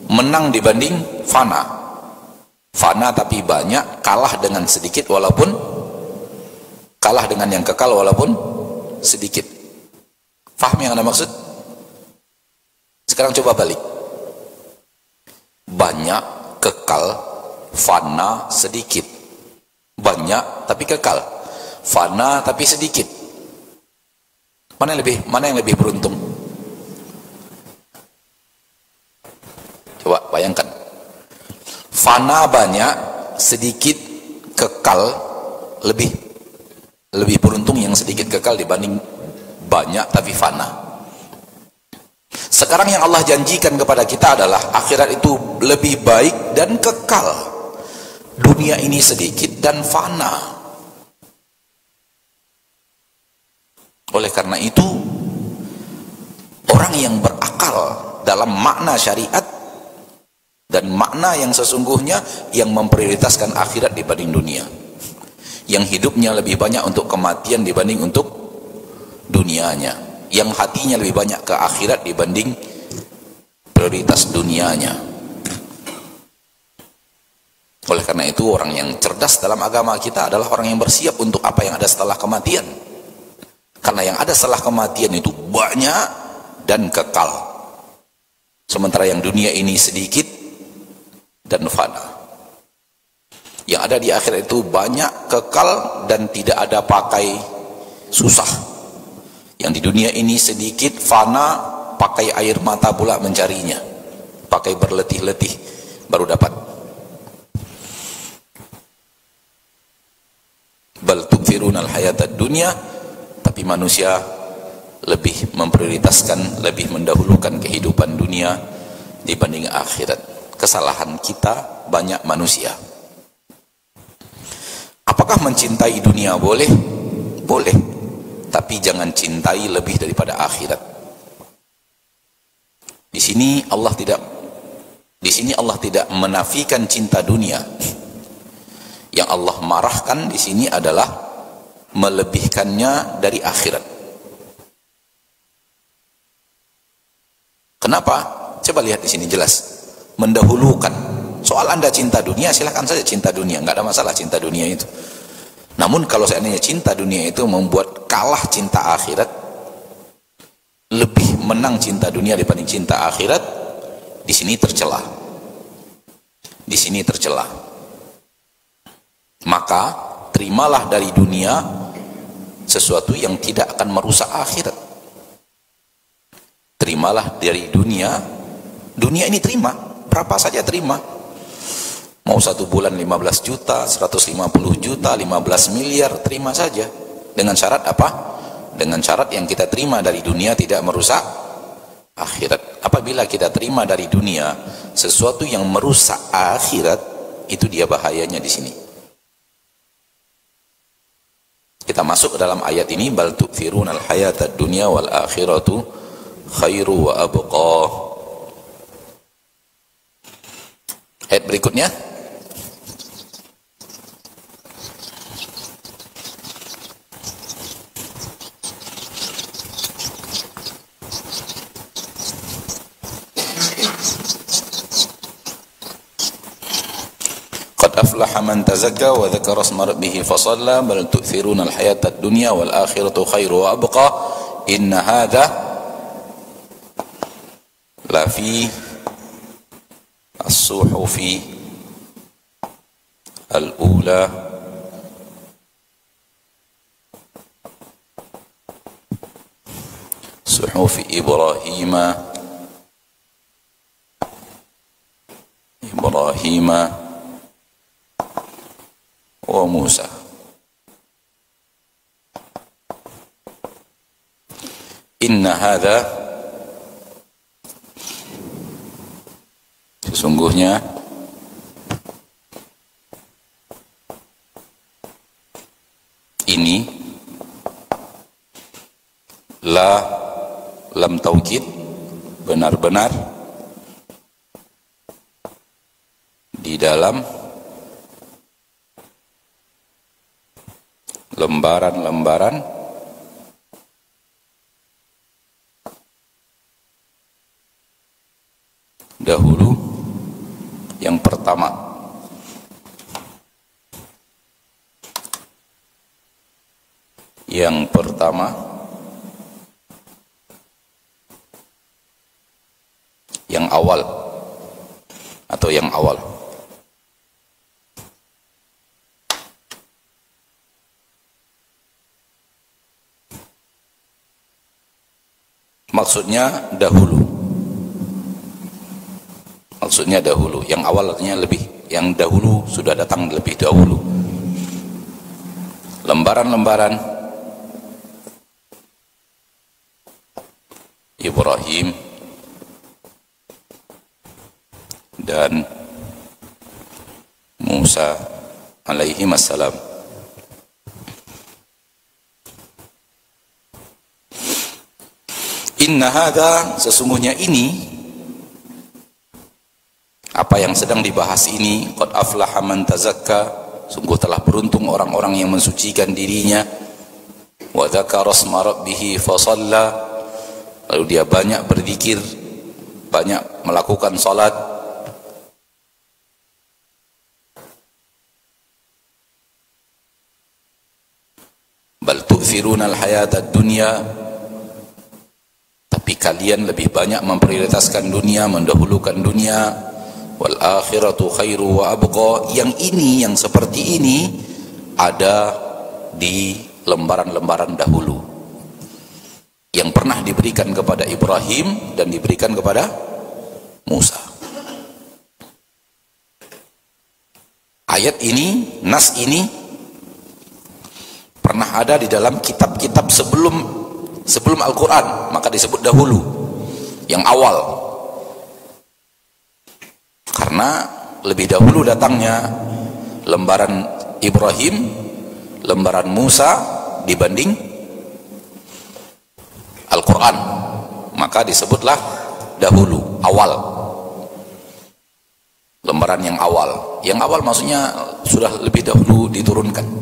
menang dibanding fana. Fana tapi banyak, kalah dengan sedikit walaupun kalah dengan yang kekal walaupun sedikit. Faham yang Anda maksud? Sekarang coba balik. Banyak, kekal, fana, sedikit. Banyak tapi kekal, fana tapi sedikit. Mana yang lebih beruntung? Coba bayangkan. Fana banyak, sedikit kekal, lebih beruntung yang sedikit kekal dibanding banyak tapi fana. Sekarang yang Allah janjikan kepada kita adalah akhirat itu lebih baik dan kekal. Dunia ini sedikit dan fana. Oleh karena itu, orang yang berakal dalam makna syariat dan makna yang sesungguhnya, yang memprioritaskan akhirat dibanding dunia, yang hidupnya lebih banyak untuk kematian dibanding untuk dunianya, yang hatinya lebih banyak ke akhirat dibanding prioritas dunianya. Oleh karena itu, orang yang cerdas dalam agama kita adalah orang yang bersiap untuk apa yang ada setelah kematian. Karena yang ada setelah kematian itu banyak dan kekal. Sementara yang dunia ini sedikit dan fana. Yang ada di akhirat itu banyak, kekal, dan tidak ada pakai susah. Yang di dunia ini sedikit, fana, pakai air mata pula mencarinya. Pakai berletih-letih baru dapat. Bal tu'thirunal hayatad dunya, tapi manusia lebih memprioritaskan, lebih mendahulukan kehidupan dunia dibanding akhirat. Kesalahan kita banyak manusia. Apakah mencintai dunia boleh? Boleh, tapi jangan cintai lebih daripada akhirat. Di sini Allah tidak menafikan cinta dunia. Yang Allah marahkan di sini adalah melebihkannya dari akhirat. Kenapa? Coba lihat di sini jelas. Mendahulukan. Soal Anda cinta dunia, silakan saja cinta dunia, nggak ada masalah cinta dunia itu. Namun kalau seandainya cinta dunia itu membuat kalah cinta akhirat, lebih menang cinta dunia dibanding cinta akhirat, di sini tercela. Di sini tercela. Maka terimalah dari dunia sesuatu yang tidak akan merusak akhirat. Terimalah dari dunia ini terima, berapa saja terima. Mau 1 bulan 15 juta, 150 juta, 15 miliar, terima saja. Dengan syarat apa? Dengan syarat yang kita terima dari dunia tidak merusak akhirat. Apabila kita terima dari dunia sesuatu yang merusak akhirat, itu dia bahayanya di sini. Kita masuk ke dalam ayat ini, bal tu'thirunal hayatad dunya wal akhiratu khairu wa abqa. Ayat berikutnya. أفلح من تزكى وذكر اسم ربه فصلى بل تؤثرون الحياة الدنيا والآخرة خير وأبقى إن هذا لفي الصحف الأولى صحف إبراهيم wa Musa. Inna hadha, sesungguhnya ini lam taukid, benar-benar di dalam lembaran-lembaran dahulu yang pertama. Yang pertama, yang awal atau yang awal. Maksudnya dahulu. Maksudnya dahulu. Yang awal artinya lebih. Yang dahulu sudah datang lebih dahulu. Lembaran-lembaran Ibrahim dan Musa alaihi wassalam. Inna hadza, sesungguhnya ini, apa yang sedang dibahas ini, qad aflaha man tazakka, sungguh telah beruntung orang-orang yang mensucikan dirinya, wa dzakara asma rabbih fa shalla, lalu dia banyak berzikir, banyak melakukan salat. Bal tu'thiruna al-hayata ad-dunya, tapi kalian lebih banyak memprioritaskan dunia, mendahulukan dunia. Wal akhiratu khairu wa abqa, yang ini, yang seperti ini ada di lembaran-lembaran dahulu yang pernah diberikan kepada Ibrahim dan diberikan kepada Musa. Ayat ini, nas ini pernah ada di dalam kitab-kitab sebelum Al-Quran, maka disebut dahulu, yang awal, karena lebih dahulu datangnya lembaran Ibrahim, lembaran Musa dibanding Al-Quran, maka disebutlah dahulu, awal, lembaran yang awal. Yang awal maksudnya sudah lebih dahulu diturunkan.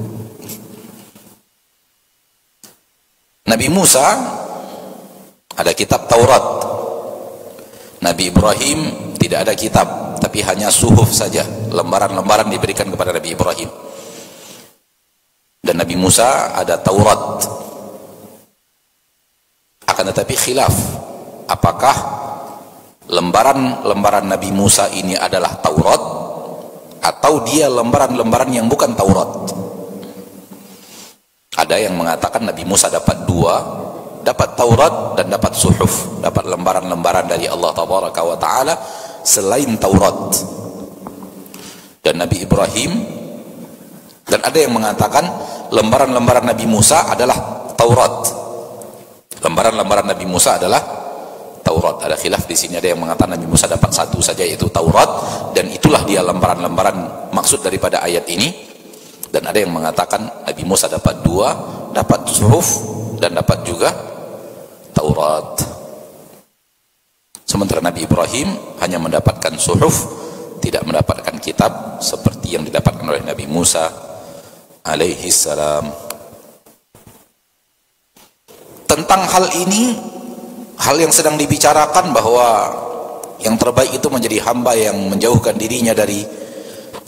Nabi Musa ada kitab Taurat, Nabi Ibrahim tidak ada kitab, tapi hanya suhuf saja, lembaran-lembaran diberikan kepada Nabi Ibrahim. Dan Nabi Musa ada Taurat. Akan tetapi khilaf, apakah lembaran-lembaran Nabi Musa ini adalah Taurat atau dia lembaran-lembaran yang bukan Taurat. Ada yang mengatakan Nabi Musa dapat dua, dapat Taurat dan dapat suhuf, dapat lembaran-lembaran dari Allah Tabaraka wa Ta'ala selain Taurat. Dan Nabi Ibrahim, dan ada yang mengatakan lembaran-lembaran Nabi Musa adalah Taurat. Lembaran-lembaran Nabi Musa adalah Taurat. Ada khilaf di sini, ada yang mengatakan Nabi Musa dapat satu saja, yaitu Taurat, dan itulah dia lembaran-lembaran maksud daripada ayat ini. Dan ada yang mengatakan Nabi Musa dapat dua, dapat suhuf dan dapat juga Taurat. Sementara Nabi Ibrahim hanya mendapatkan suhuf, tidak mendapatkan kitab seperti yang didapatkan oleh Nabi Musa alaihi salam. Tentang hal ini, hal yang sedang dibicarakan bahwa yang terbaik itu menjadi hamba yang menjauhkan dirinya dari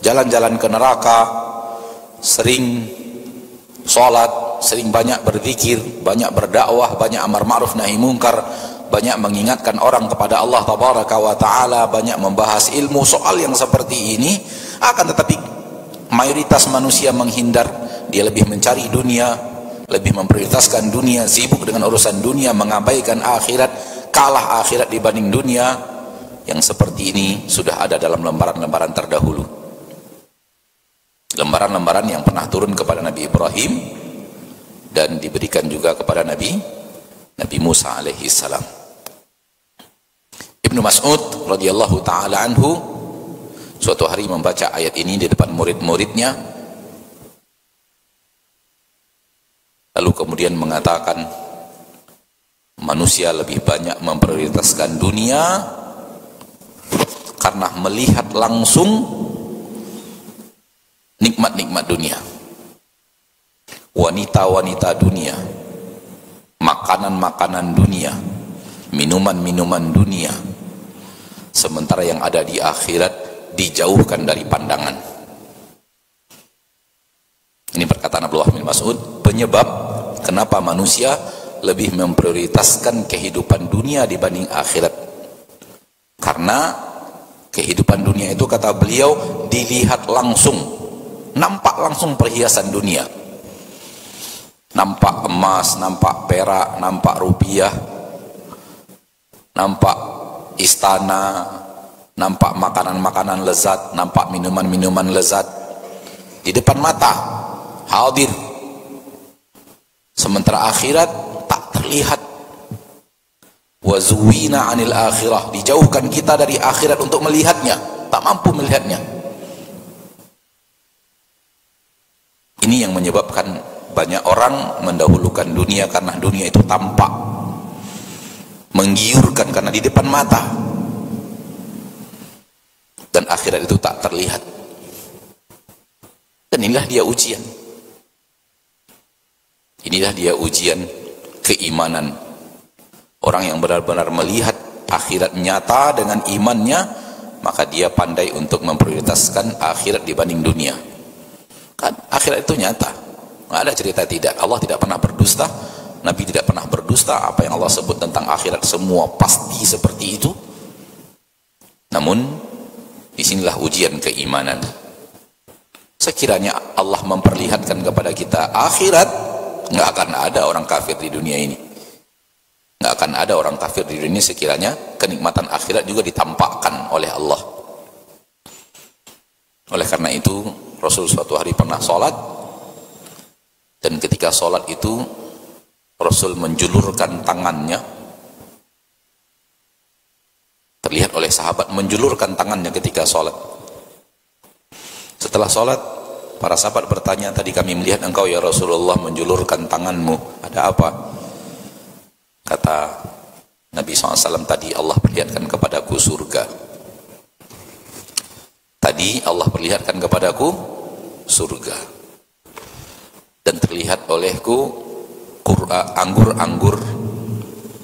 jalan-jalan ke neraka, sering sholat, sering banyak berzikir, banyak berdakwah, banyak amar ma'ruf nahi mungkar, banyak mengingatkan orang kepada Allah Tabaraka wa Ta'ala, banyak membahas ilmu. Soal yang seperti ini, akan tetapi mayoritas manusia menghindar, dia lebih mencari dunia, lebih memprioritaskan dunia, sibuk dengan urusan dunia, mengabaikan akhirat, kalah akhirat dibanding dunia. Yang seperti ini sudah ada dalam lembaran-lembaran terdahulu, lembaran-lembaran yang pernah turun kepada Nabi Ibrahim dan diberikan juga kepada Nabi Musa alaihi salam. Ibnu Mas'ud radhiyallahu taala anhu suatu hari membaca ayat ini di depan murid-muridnya. lalu kemudian mengatakan manusia lebih banyak memprioritaskan dunia karena melihat langsung nikmat-nikmat dunia, wanita-wanita dunia, makanan-makanan dunia, minuman-minuman dunia, sementara yang ada di akhirat dijauhkan dari pandangan. Ini perkataan Abdullah bin Mas'ud, penyebab kenapa manusia lebih memprioritaskan kehidupan dunia dibanding akhirat. Karena kehidupan dunia itu, kata beliau, dilihat langsung, nampak langsung perhiasan dunia, nampak emas, nampak perak, nampak rupiah, nampak istana, nampak makanan-makanan lezat, nampak minuman-minuman lezat di depan mata, hadir. Sementara akhirat tak terlihat. Wazuwina anil akhirah, dijauhkan kita dari akhirat untuk melihatnya, tak mampu melihatnya. Ini yang menyebabkan banyak orang mendahulukan dunia karena dunia itu tampak, menggiurkan karena di depan mata, dan akhirat itu tak terlihat. Dan inilah dia ujian. Inilah dia ujian keimanan. Orang yang benar-benar melihat akhirat nyata dengan imannya, maka dia pandai untuk memprioritaskan akhirat dibanding dunia. Kan akhirat itu nyata, nggak ada cerita tidak. Allah tidak pernah berdusta, Nabi tidak pernah berdusta. Apa yang Allah sebut tentang akhirat semua pasti seperti itu. Namun disinilah ujian keimanan. Sekiranya Allah memperlihatkan kepada kita akhirat, nggak akan ada orang kafir di dunia ini. Nggak akan ada orang kafir di dunia sekiranya kenikmatan akhirat juga ditampakkan oleh Allah. Oleh karena itu Rasul suatu hari pernah sholat, dan ketika sholat itu Rasul menjulurkan tangannya. Terlihat oleh sahabat menjulurkan tangannya ketika sholat. Setelah sholat, para sahabat bertanya, tadi kami melihat engkau ya Rasulullah menjulurkan tanganmu, ada apa? Kata Nabi SAW, tadi Allah perlihatkan kepadaku surga. Tadi Allah perlihatkan kepadaku surga. Dan terlihat olehku anggur-anggur,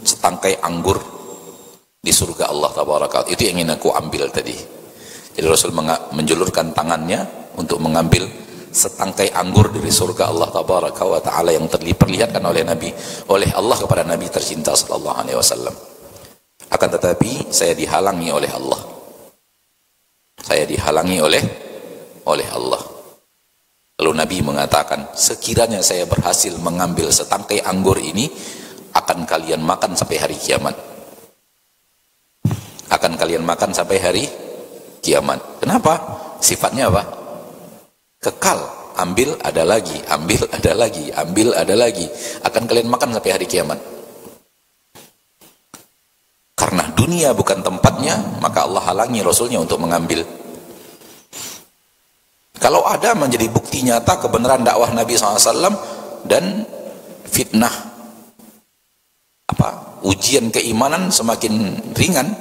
setangkai anggur di surga Allah Tabaraka. Itu yang ingin aku ambil tadi. Jadi Rasul menjulurkan tangannya untuk mengambil setangkai anggur dari surga Allah Tabaraka wa Ta'ala yang diperlihatkan oleh Nabi, oleh Allah kepada Nabi tercinta sallallahu alaihi wasallam. Akan tetapi saya dihalangi oleh Allah. Saya dihalangi oleh Allah. Lalu Nabi mengatakan, sekiranya saya berhasil mengambil setangkai anggur ini, akan kalian makan sampai hari kiamat. Akan kalian makan sampai hari kiamat. Kenapa? Sifatnya apa? Kekal, ambil ada lagi, ambil ada lagi, ambil ada lagi, akan kalian makan sampai hari kiamat. Karena dunia bukan tempatnya, maka Allah halangi Rasulnya untuk mengambil. Kalau ada menjadi bukti nyata kebenaran dakwah Nabi SAW dan fitnah, ujian keimanan semakin ringan.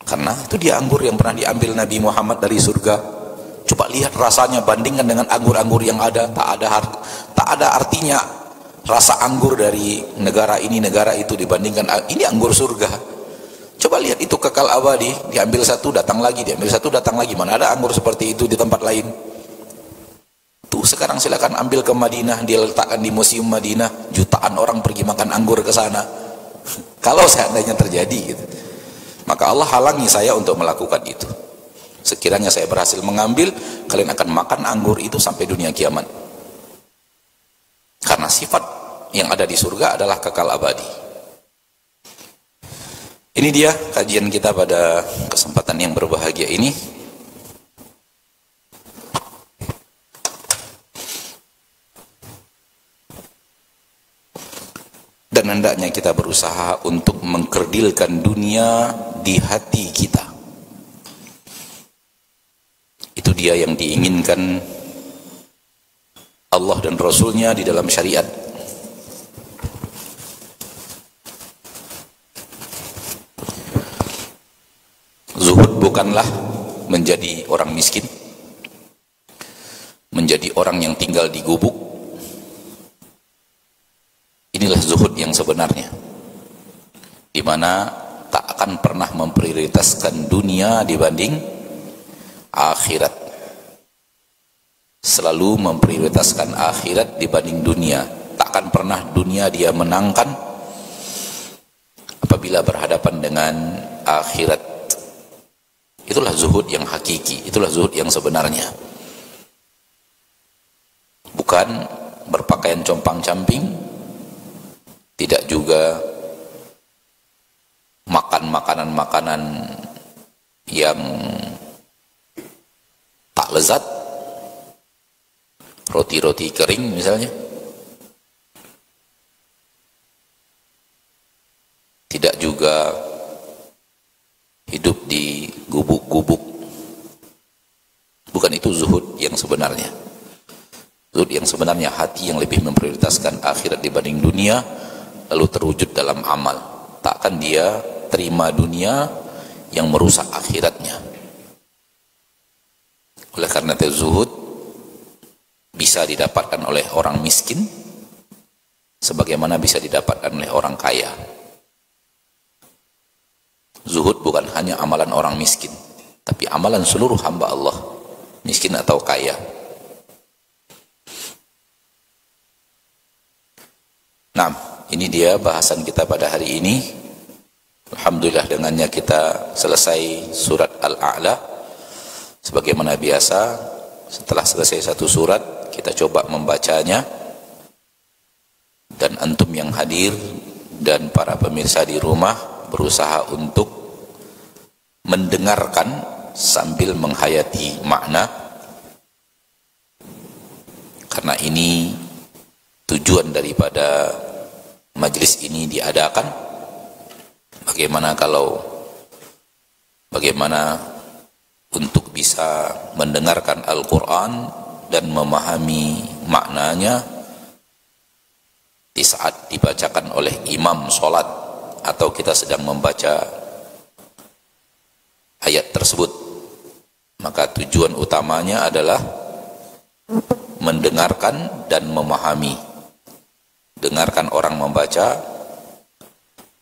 Karena itu dia anggur yang pernah diambil Nabi Muhammad dari surga. Coba lihat rasanya, bandingkan dengan anggur-anggur yang ada, tak ada artinya rasa anggur dari negara ini negara itu dibandingkan ini anggur surga. Coba lihat, itu kekal abadi, diambil satu datang lagi, diambil satu datang lagi. Mana ada anggur seperti itu di tempat lain? Tuh sekarang silakan ambil ke Madinah, dia letakkan di museum Madinah, jutaan orang pergi makan anggur ke sana. Kalau seandainya terjadi gitu, maka Allah halangi saya untuk melakukan itu. Sekiranya saya berhasil mengambil, kalian akan makan anggur itu sampai dunia kiamat. Karena sifat yang ada di surga adalah kekal abadi. Ini dia kajian kita pada kesempatan yang berbahagia ini. Dan hendaknya kita berusaha untuk mengkerdilkan dunia di hati kita. Itu dia yang diinginkan Allah dan Rasulnya di dalam syariat. Zuhud bukanlah menjadi orang miskin, menjadi orang yang tinggal di gubuk. Inilah zuhud yang sebenarnya, di mana tak akan pernah memprioritaskan dunia dibanding akhirat, selalu memprioritaskan akhirat dibanding dunia. Tak akan pernah dunia dia menangkan apabila berhadapan dengan akhirat. Itulah zuhud yang hakiki, itulah zuhud yang sebenarnya. Bukan berpakaian compang-camping, tidak juga makan makanan-makanan yang tak lezat, roti-roti kering misalnya. Tidak juga hidup di gubuk-gubuk. Bukan itu zuhud yang sebenarnya. Zuhud yang sebenarnya hati yang lebih memprioritaskan akhirat dibanding dunia, lalu terwujud dalam amal. Takkan dia terima dunia yang merusak akhiratnya. Oleh karena itu zuhud bisa didapatkan oleh orang miskin sebagaimana bisa didapatkan oleh orang kaya. Zuhud bukan hanya amalan orang miskin, tapi amalan seluruh hamba Allah, miskin atau kaya. Nah, ini dia bahasan kita pada hari ini. Alhamdulillah dengannya kita selesai surat Al-A'la. Sebagaimana biasa, setelah selesai satu surat, kita coba membacanya. Dan antum yang hadir dan para pemirsa di rumah berusaha untuk mendengarkan sambil menghayati makna, karena ini tujuan daripada majelis ini diadakan. Bagaimana untuk bisa mendengarkan Al-Quran dan memahami maknanya di saat dibacakan oleh imam sholat atau kita sedang membaca ayat tersebut. Maka tujuan utamanya adalah mendengarkan dan memahami. Dengarkan orang membaca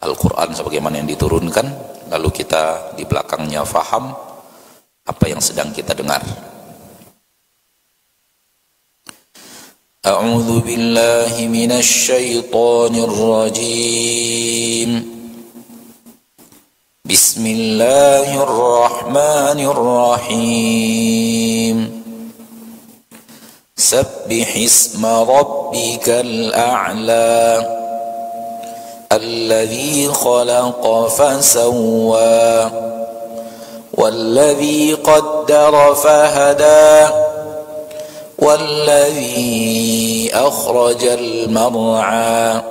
Al-Quran sebagaimana yang diturunkan, lalu kita di belakangnya faham apa yang sedang kita dengar. A'udzu billahi minasy syaithanir rajim. Bismillahirrahmanirrahim. Sabbih isma rabbikal a'la alladzi khalaqa fasawwa walladzi qaddara fahada والذي أخرج المرعى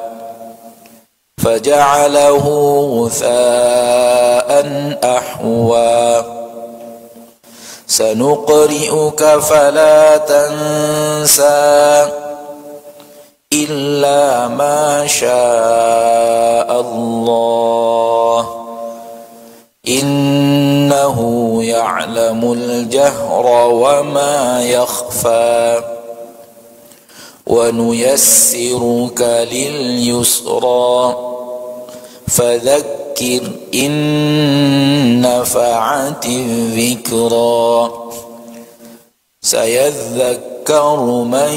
فجعله غثاء أحوى سنقرئك فلا تنسى إلا ما شاء الله إنه يعلم الجهر وما يخفى ونيسرك لليسرى فذكر إن نفعت الذكرى سيذكر من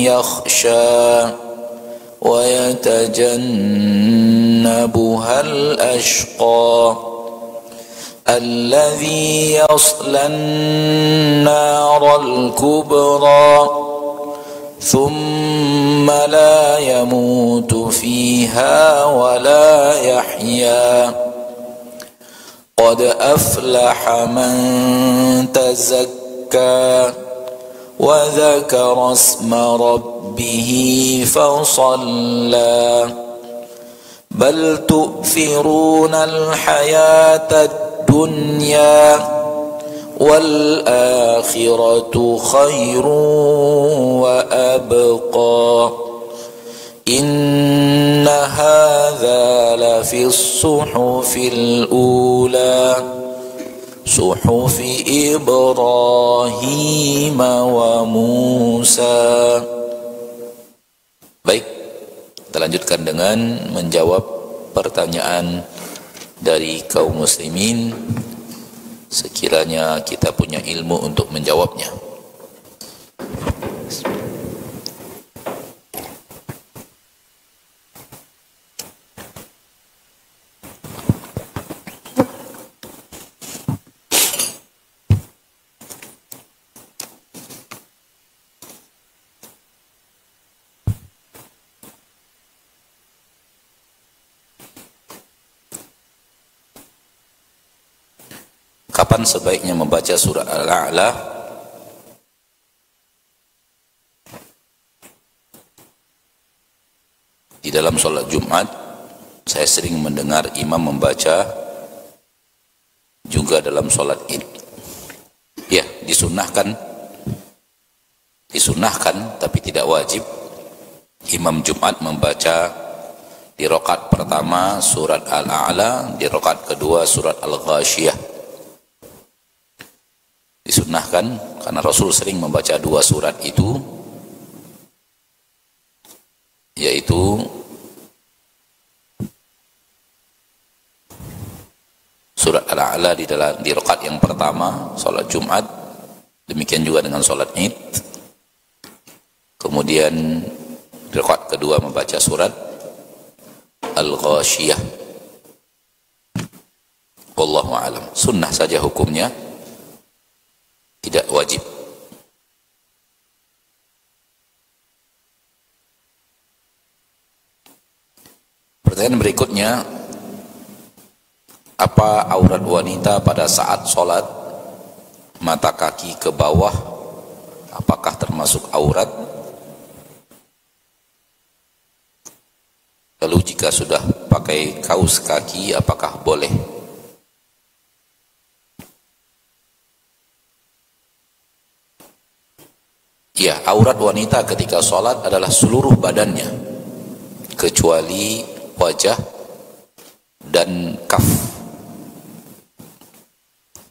يخشى ويتجنبها الأشقى الذي يصلى النار الكبرى ثم لا يموت فيها ولا يحيا قد أفلح من تزكى وذكر اسم ربه فصلى بل تؤثرون الحياة الدنيا وَالْآخِرَةُ خَيْرٌ وَأَبْقَى إِنَّ هَذَا لَفِي الصُّحُفِ الْأُولَى صُحُفِ إِبْرَاهِيمَ وَمُوسَى. Baik, kita lanjutkan dengan menjawab pertanyaan dari kaum muslimin sekiranya kita punya ilmu untuk menjawabnya. Kapan sebaiknya membaca surah Al-A'la? Di dalam sholat Jumat, saya sering mendengar imam membaca juga dalam sholat Id. Ya, disunahkan tapi tidak wajib imam Jumat membaca di rakaat pertama surat Al-A'la, di rakaat kedua surat Al-Ghasyiyah. Disunnahkan karena Rasul sering membaca dua surat itu, yaitu surat Al-A'la di rakaat yang pertama salat Jumat, demikian juga dengan salat Id. Kemudian di rakaat kedua membaca surat Al-Ghasyiyah. Wallahu a'lam. Sunnah saja hukumnya, tidak wajib. Pertanyaan berikutnya, apa aurat wanita pada saat sholat? Mata kaki ke bawah, apakah termasuk aurat? Lalu jika sudah pakai kaus kaki, apakah boleh? Ya, aurat wanita ketika sholat adalah seluruh badannya, kecuali wajah dan kaf.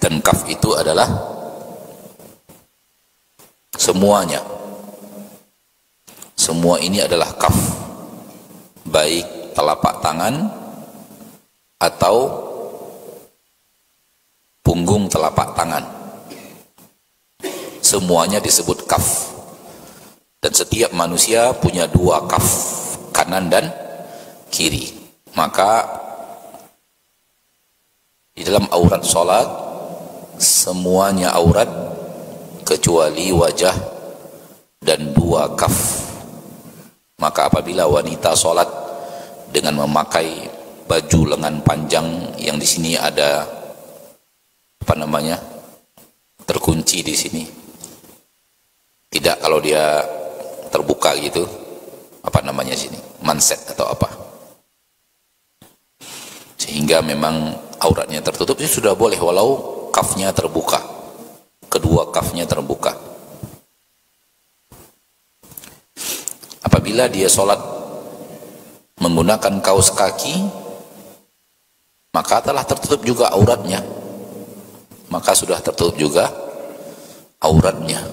Dan kaf itu adalah semuanya. Semua ini adalah kaf, baik telapak tangan atau punggung telapak tangan. Semuanya disebut kaf. Dan setiap manusia punya dua kaf, kanan dan kiri. Maka di dalam aurat sholat semuanya aurat kecuali wajah dan dua kaf. Maka apabila wanita sholat dengan memakai baju lengan panjang yang di sini ada terkunci di sini, tidak kalau dia terbuka gitu, sini, manset atau apa, sehingga memang auratnya tertutup, itu sudah boleh walau kafnya terbuka, kedua kafnya terbuka. Apabila dia sholat menggunakan kaus kaki, maka telah tertutup juga auratnya, maka sudah tertutup juga auratnya.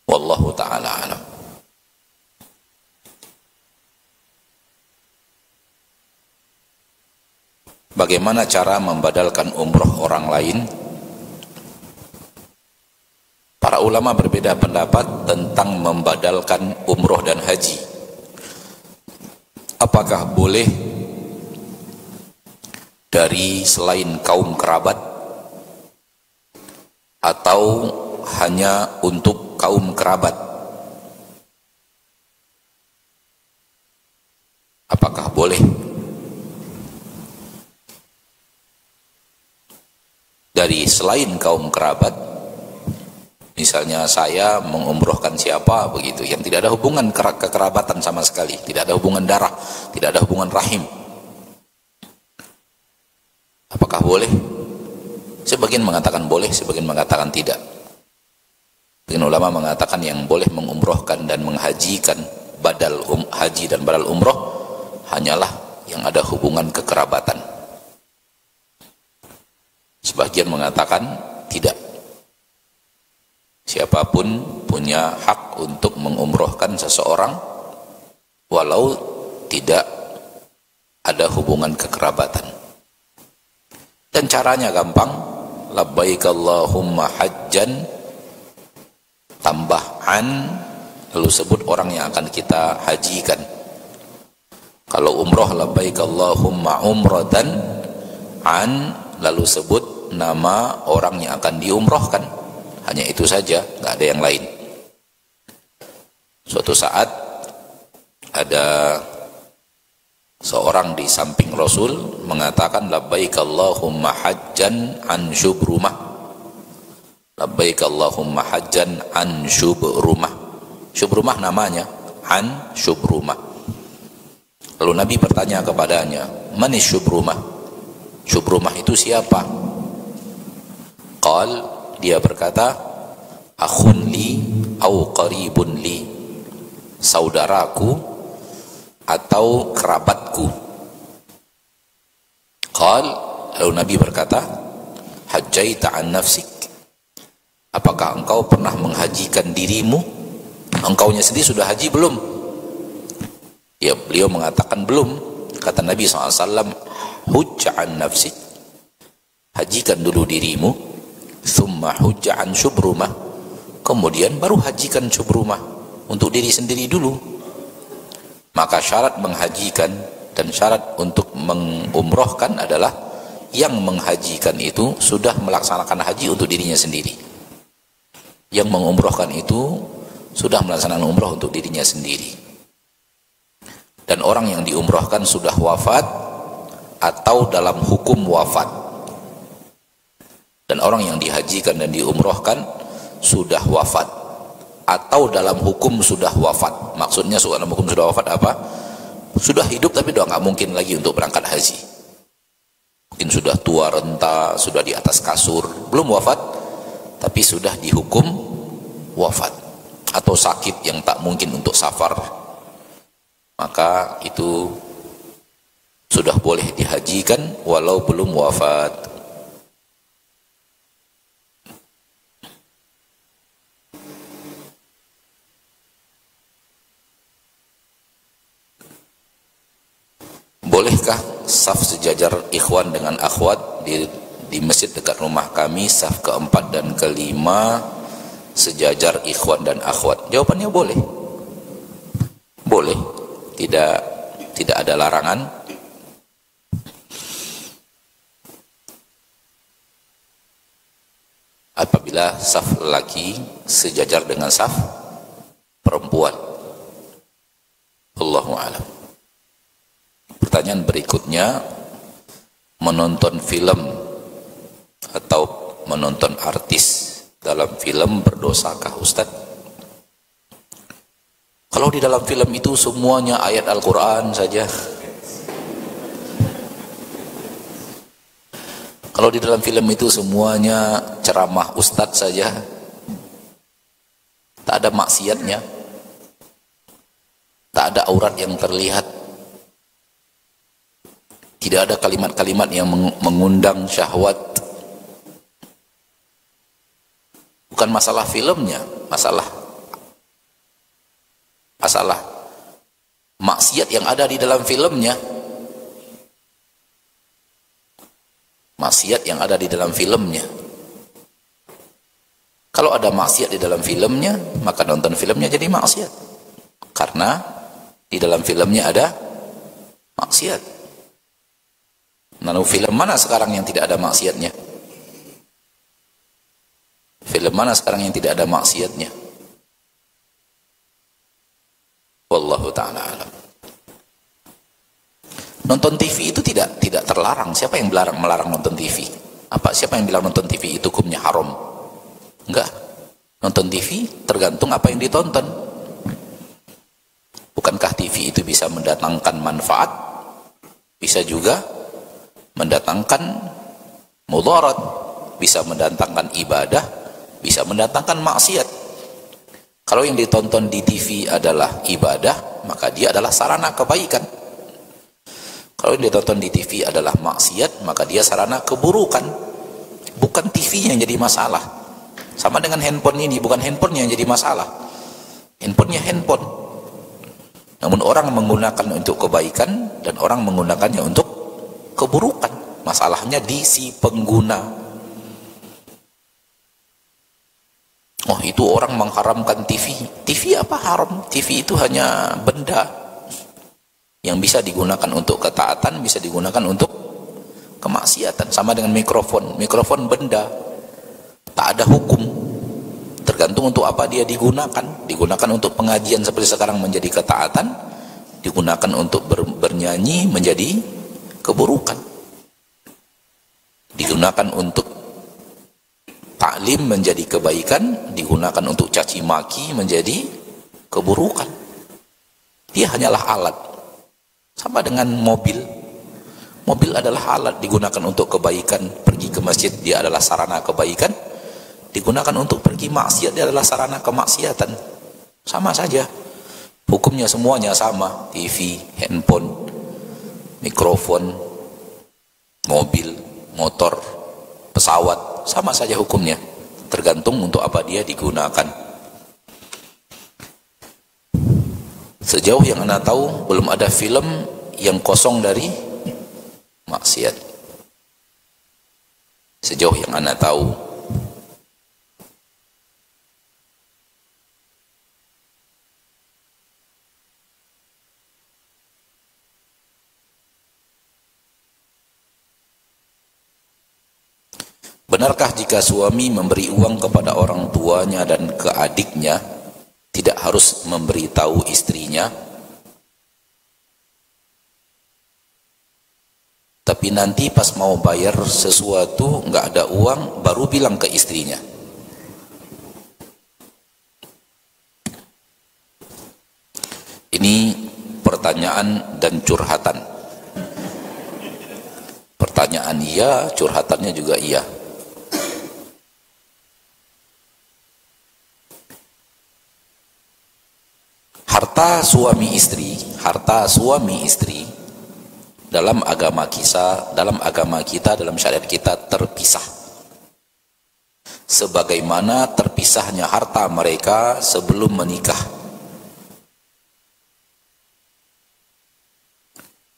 Wallahu ta'ala alam. Bagaimana cara membadalkan umroh orang lain? Para ulama berbeda pendapat tentang membadalkan umroh dan haji. Apakah boleh dari selain kaum kerabat atau hanya untuk kaum kerabat? Apakah boleh dari selain kaum kerabat? Misalnya saya mengumrohkan siapa begitu, yang tidak ada hubungan kekerabatan sama sekali, tidak ada hubungan darah, tidak ada hubungan rahim. Apakah boleh? Sebagian mengatakan boleh, sebagian mengatakan tidak. Sebagian ulama mengatakan yang boleh mengumrohkan dan menghajikan badal haji dan badal umroh hanyalah yang ada hubungan kekerabatan. Sebagian mengatakan tidak. Siapapun punya hak untuk mengumrohkan seseorang walau tidak ada hubungan kekerabatan. Dan caranya gampang, labbaik Allahumma hajjan, tambah an, lalu sebut orang yang akan kita hajikan. Kalau umroh, labbaik Allahumma umratan, an, lalu sebut nama orang yang akan diumrohkan. Hanya itu saja, nggak ada yang lain. Suatu saat ada seorang di samping Rasul mengatakan labbaik Allahumma hajjan an syubrumah, labbaik Allahumma hajjan an syubrumah. Syubrumah namanya, an syubrumah. Lalu Nabi bertanya kepadanya, manis syubrumah? Syubrumah itu siapa? Qal, dia berkata, akhun li au qaribun li, saudaraku atau kerabatku. Qal, lalu Nabi berkata, hajjaita an nafsik, apakah engkau pernah menghajikan dirimu? Engkaunya sendiri sudah haji belum? Ya, beliau mengatakan belum. Kata Nabi SAW, hujja an nafsik, hajikan dulu dirimu, thumma hujja an syubrumah, kemudian baru hajikan syubrumah, untuk diri sendiri dulu. Maka syarat menghajikan dan syarat untuk mengumrohkan adalah yang menghajikan itu sudah melaksanakan haji untuk dirinya sendiri, yang mengumrohkan itu sudah melaksanakan umroh untuk dirinya sendiri, dan orang yang diumrohkan sudah wafat atau dalam hukum wafat, dan orang yang dihajikan dan diumrohkan sudah wafat atau dalam hukum sudah wafat. Maksudnya dalam hukum sudah wafat apa? Sudah hidup tapi sudah nggak mungkin lagi untuk berangkat haji. Mungkin sudah tua renta, sudah di atas kasur, belum wafat tapi sudah dihukum wafat, atau sakit yang tak mungkin untuk safar, maka itu sudah boleh dihajikan walau belum wafat. Bolehkah saf sejajar ikhwan dengan akhwat di masjid dekat rumah kami, saf keempat dan kelima sejajar ikhwan dan akhwat? Jawabannya boleh. Boleh. Tidak ada larangan. Apabila saf lelaki sejajar dengan saf perempuan. Allahu a'lam. Pertanyaan berikutnya, menonton film atau menonton artis dalam film berdosakah Ustaz? Kalau di dalam film itu semuanya ayat Al-Quran saja, kalau di dalam film itu semuanya ceramah Ustadz saja, tak ada maksiatnya, tak ada aurat yang terlihat, tidak ada kalimat-kalimat yang mengundang syahwat. Bukan masalah filmnya, masalah maksiat yang ada di dalam filmnya. Maksiat yang ada di dalam filmnya. Kalau ada maksiat di dalam filmnya, maka nonton filmnya jadi maksiat. Karena di dalam filmnya ada maksiat. Lalu film mana sekarang yang tidak ada maksiatnya? Film mana sekarang yang tidak ada maksiatnya? Wallahu ta'ala alam. Nonton TV itu tidak terlarang. Siapa yang melarang nonton TV? Siapa yang bilang nonton TV itu hukumnya haram? Enggak. Nonton TV tergantung apa yang ditonton. Bukankah TV itu bisa mendatangkan manfaat? Bisa juga mendatangkan mudarat. bisa mendatangkan ibadah, bisa mendatangkan maksiat. Kalau yang ditonton di TV adalah ibadah, maka dia adalah sarana kebaikan. Kalau yang ditonton di TV adalah maksiat, maka dia sarana keburukan. Bukan TV yang jadi masalah. Sama dengan handphone ini, bukan handphone yang jadi masalah. Handphonenya handphone. Namun orang menggunakan untuk kebaikan dan orang menggunakannya untuk keburukan. Masalahnya di si pengguna. Oh, itu orang mengharamkan TV. TV apa haram? TV itu hanya benda yang bisa digunakan untuk ketaatan, bisa digunakan untuk kemaksiatan. Sama dengan mikrofon. Mikrofon benda, tak ada hukum, tergantung untuk apa dia digunakan. Digunakan untuk pengajian seperti sekarang menjadi ketaatan, digunakan untuk bernyanyi menjadi keburukan, digunakan untuk taklim menjadi kebaikan, digunakan untuk caci maki menjadi keburukan. Dia hanyalah alat. Sama dengan mobil. Mobil adalah alat, digunakan untuk kebaikan, pergi ke masjid dia adalah sarana kebaikan, digunakan untuk pergi maksiat dia adalah sarana kemaksiatan. Sama saja. Hukumnya semuanya sama. TV, handphone, mikrofon, mobil, motor, pesawat, sama saja hukumnya. Tergantung untuk apa dia digunakan. Sejauh yang Anda tahu, belum ada film yang kosong dari maksiat. Sejauh yang Anda tahu. Benarkah jika suami memberi uang kepada orang tuanya dan ke adiknya, tidak harus memberitahu istrinya, tapi nanti pas mau bayar sesuatu nggak ada uang baru bilang ke istrinya? Ini pertanyaan dan curhatan. Pertanyaan iya, curhatannya juga iya. Harta suami istri dalam agama kita, dalam syariat kita terpisah. Sebagaimana terpisahnya harta mereka sebelum menikah.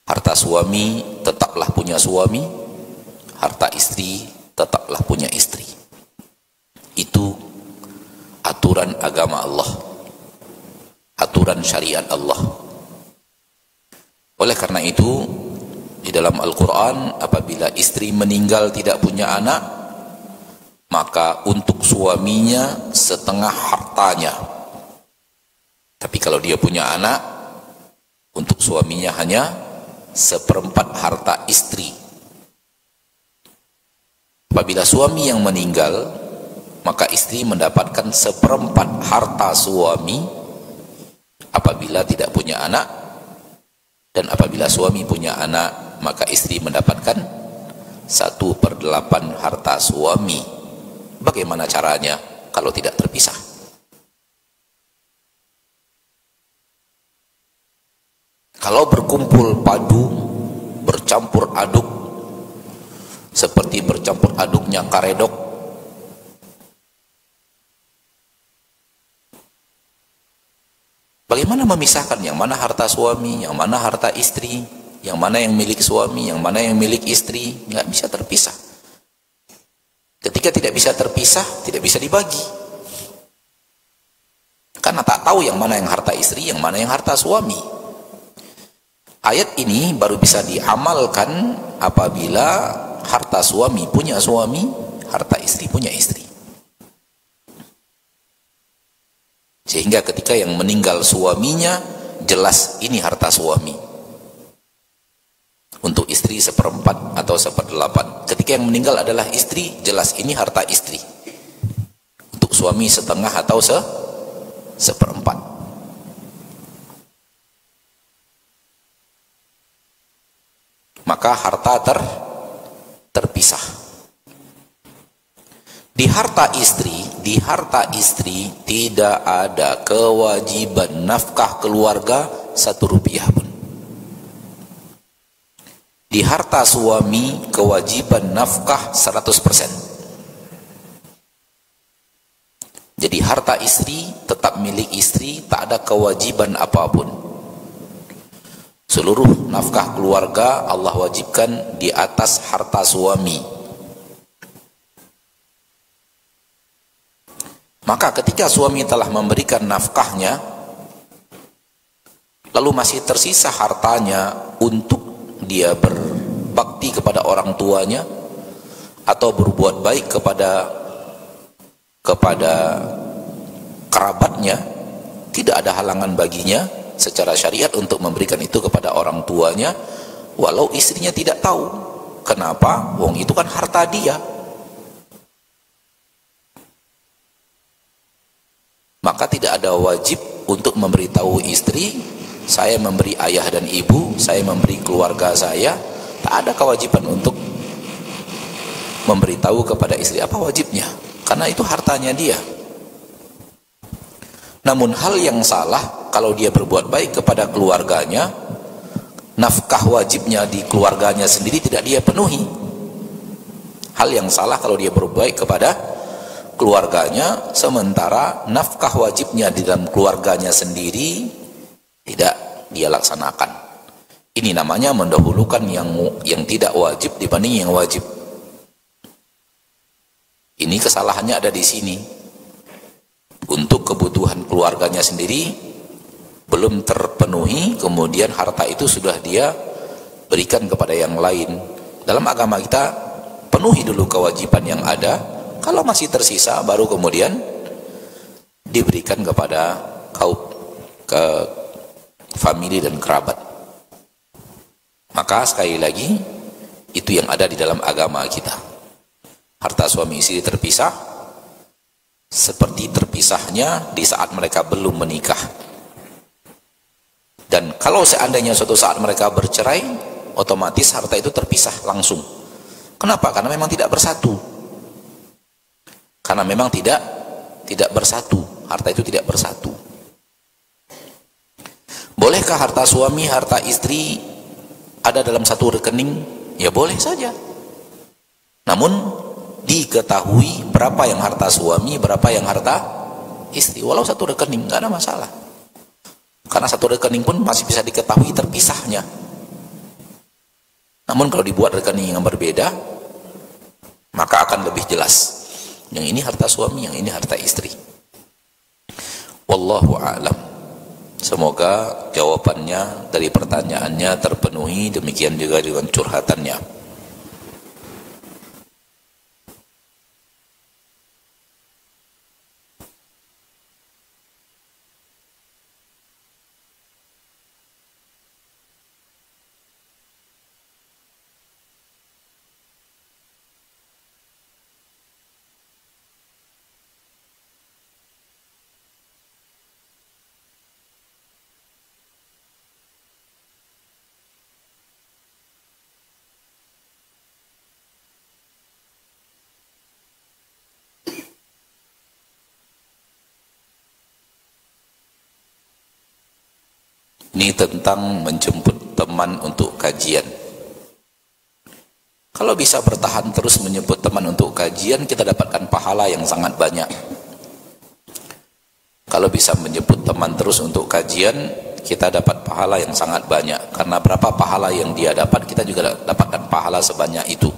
Harta suami tetaplah punya suami, harta istri tetaplah punya istri. Itu aturan agama Allah, aturan syariat Allah. Oleh karena itu, di dalam Al-Quran, apabila istri meninggal tidak punya anak, maka untuk suaminya setengah hartanya. Tapi kalau dia punya anak, untuk suaminya hanya seperempat harta istri. Apabila suami yang meninggal, maka istri mendapatkan seperempat harta suami apabila tidak punya anak, dan apabila suami punya anak, maka istri mendapatkan 1/8 harta suami. Bagaimana caranya kalau tidak terpisah? Kalau berkumpul padu, bercampur aduk, seperti bercampur aduknya karedok, bagaimana memisahkan yang mana harta suami, yang mana harta istri, yang mana yang milik suami, yang mana yang milik istri? Nggak bisa terpisah. Ketika tidak bisa terpisah, tidak bisa dibagi. Karena tak tahu yang mana yang harta istri, yang mana yang harta suami. Ayat ini baru bisa diamalkan apabila harta suami punya suami, harta istri punya istri. Sehingga ketika yang meninggal suaminya, jelas ini harta suami. Untuk istri 1/4 atau 1/8. Ketika yang meninggal adalah istri, jelas ini harta istri. Untuk suami setengah atau 1/4. Maka harta terpisah. Di harta istri tidak ada kewajiban nafkah keluarga 1 rupiah pun. Di harta suami kewajiban nafkah 100%. Jadi harta istri tetap milik istri, tak ada kewajiban apapun. Seluruh nafkah keluarga Allah wajibkan di atas harta suami. Maka ketika suami telah memberikan nafkahnya, lalu masih tersisa hartanya untuk dia berbakti kepada orang tuanya atau berbuat baik kepada kerabatnya, tidak ada halangan baginya secara syariat untuk memberikan itu kepada orang tuanya, walau istrinya tidak tahu. Kenapa? Wong itu kan harta dia. Maka tidak ada wajib untuk memberitahu istri, saya memberi ayah dan ibu, saya memberi keluarga saya. Tak ada kewajiban untuk memberitahu kepada istri. Apa wajibnya? Karena itu hartanya dia. Namun hal yang salah kalau dia berbuat baik kepada keluarganya, nafkah wajibnya di keluarganya sendiri tidak dia penuhi. Hal yang salah kalau dia berbuat baik kepada keluarganya, sementara nafkah wajibnya di dalam keluarganya sendiri tidak dia laksanakan. Ini namanya mendahulukan yang tidak wajib dibanding yang wajib. Ini kesalahannya ada di sini. Untuk kebutuhan keluarganya sendiri belum terpenuhi, kemudian harta itu sudah dia berikan kepada yang lain. Dalam agama kita penuhi dulu kewajiban yang ada, kalau masih tersisa baru kemudian diberikan kepada ke famili dan kerabat. Maka sekali lagi itu yang ada di dalam agama kita. Harta suami istri terpisah seperti terpisahnya di saat mereka belum menikah. Dan kalau seandainya suatu saat mereka bercerai, otomatis harta itu terpisah langsung. Kenapa? Karena memang tidak bersatu. Karena memang tidak bersatu. Harta itu tidak bersatu. Bolehkah harta suami, harta istri ada dalam satu rekening? Ya boleh saja. Namun diketahui berapa yang harta suami, berapa yang harta istri. Walau satu rekening, nggak ada masalah. Karena satu rekening pun masih bisa diketahui terpisahnya. Namun kalau dibuat rekening yang berbeda, maka akan lebih jelas. Yang ini harta suami, yang ini harta istri. Wallahu a'lam. Semoga jawabannya dari pertanyaannya terpenuhi, demikian juga dengan curhatannya. Ini tentang menjemput teman untuk kajian. Kalau bisa bertahan terus menjemput teman untuk kajian, kita dapatkan pahala yang sangat banyak. Kalau bisa menjemput teman terus untuk kajian, kita dapat pahala yang sangat banyak. Karena berapa pahala yang dia dapat, kita juga dapatkan pahala sebanyak itu.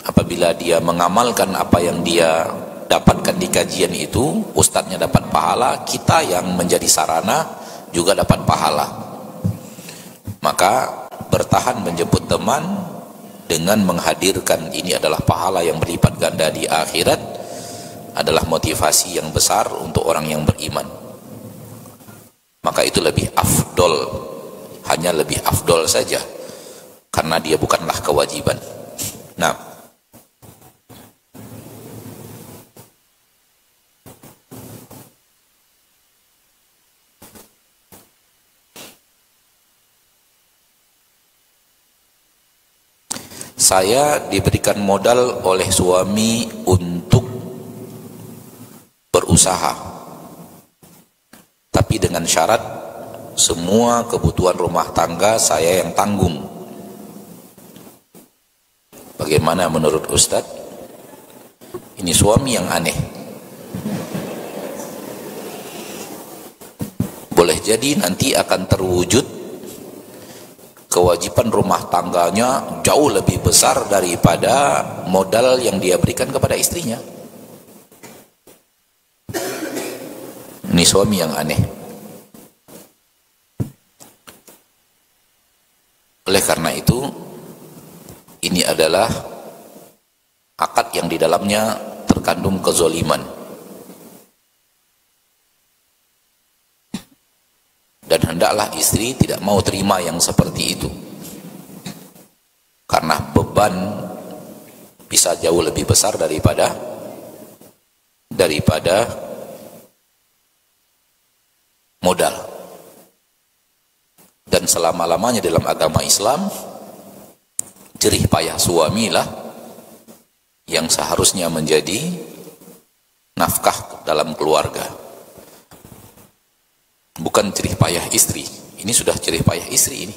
Apabila dia mengamalkan apa yang dia dapatkan di kajian itu, ustadznya dapat pahala, kita yang menjadi sarana juga dapat pahala. Maka bertahan menjemput teman dengan menghadirkan ini adalah pahala yang berlipat ganda di akhirat, adalah motivasi yang besar untuk orang yang beriman. Maka itu lebih afdol, hanya lebih afdol saja, karena dia bukanlah kewajiban. Nah, Saya diberikan modal oleh suami untuk berusaha, tapi dengan syarat semua kebutuhan rumah tangga saya yang tanggung. Bagaimana menurut Ustadz? Ini suami yang aneh. Boleh jadi nanti akan terwujud kewajiban rumah tangganya jauh lebih besar daripada modal yang dia berikan kepada istrinya. Ini suami yang aneh. Oleh karena itu, ini adalah akad yang di dalamnya terkandung kezoliman. Dan hendaklah istri tidak mau terima yang seperti itu, karena beban bisa jauh lebih besar daripada modal. Dan selama-lamanya dalam agama Islam, jerih payah suami lah yang seharusnya menjadi nafkah dalam keluarga, bukan jerih payah istri. Ini sudah jerih payah istri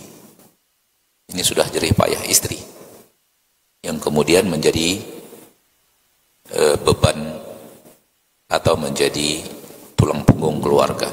ini sudah jerih payah istri yang kemudian menjadi beban atau menjadi tulang punggung keluarga.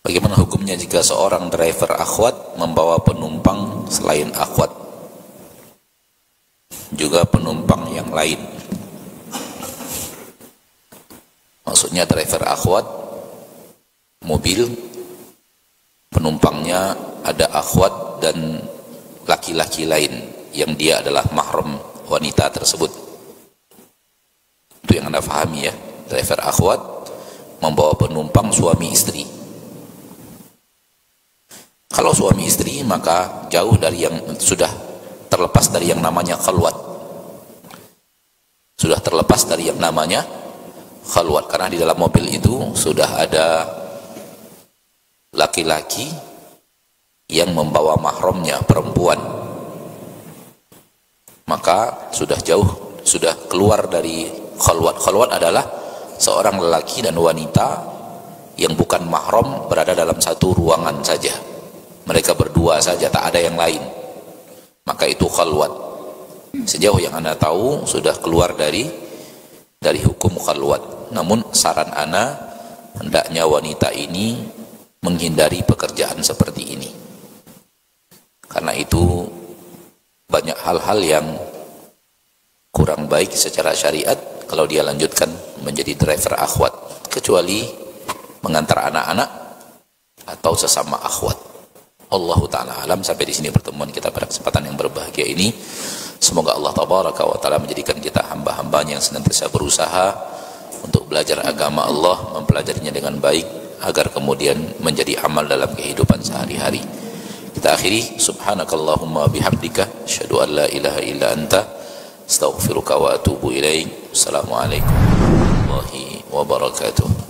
Bagaimana hukumnya jika seorang driver akhwat membawa penumpang selain akhwat, juga penumpang yang lain? Maksudnya driver akhwat, mobil, penumpangnya ada akhwat dan laki-laki lain yang dia adalah mahram wanita tersebut. Itu yang Anda pahami ya, driver akhwat membawa penumpang suami istri. Kalau suami istri maka jauh dari yang sudah terlepas dari yang namanya khalwat. Sudah terlepas dari yang namanya khalwat, karena di dalam mobil itu sudah ada laki-laki yang membawa mahramnya perempuan. Maka sudah jauh, sudah keluar dari khalwat. Khalwat adalah seorang lelaki dan wanita yang bukan mahram berada dalam satu ruangan saja. Mereka berdua saja, tak ada yang lain. Maka itu khalwat. Sejauh yang Anda tahu sudah keluar dari hukum khalwat. Namun saran Anda, hendaknya wanita ini menghindari pekerjaan seperti ini. Karena itu banyak hal-hal yang kurang baik secara syariat kalau dia lanjutkan menjadi driver akhwat, kecuali mengantar anak-anak atau sesama akhwat. Allahu ta'ala alam. Sampai di sini pertemuan kita pada kesempatan yang berbahagia ini. Semoga Allah tabaraka wa ta'ala menjadikan kita hamba-hambanya yang senantiasa berusaha untuk belajar agama Allah, mempelajarinya dengan baik, agar kemudian menjadi amal dalam kehidupan sehari-hari. Kita akhiri, subhanakallahumma bihamdika, asyhadu an la ilaha illa anta, astaghfiruka wa atubu ilaik. Assalamualaikum warahmatullahi wabarakatuh.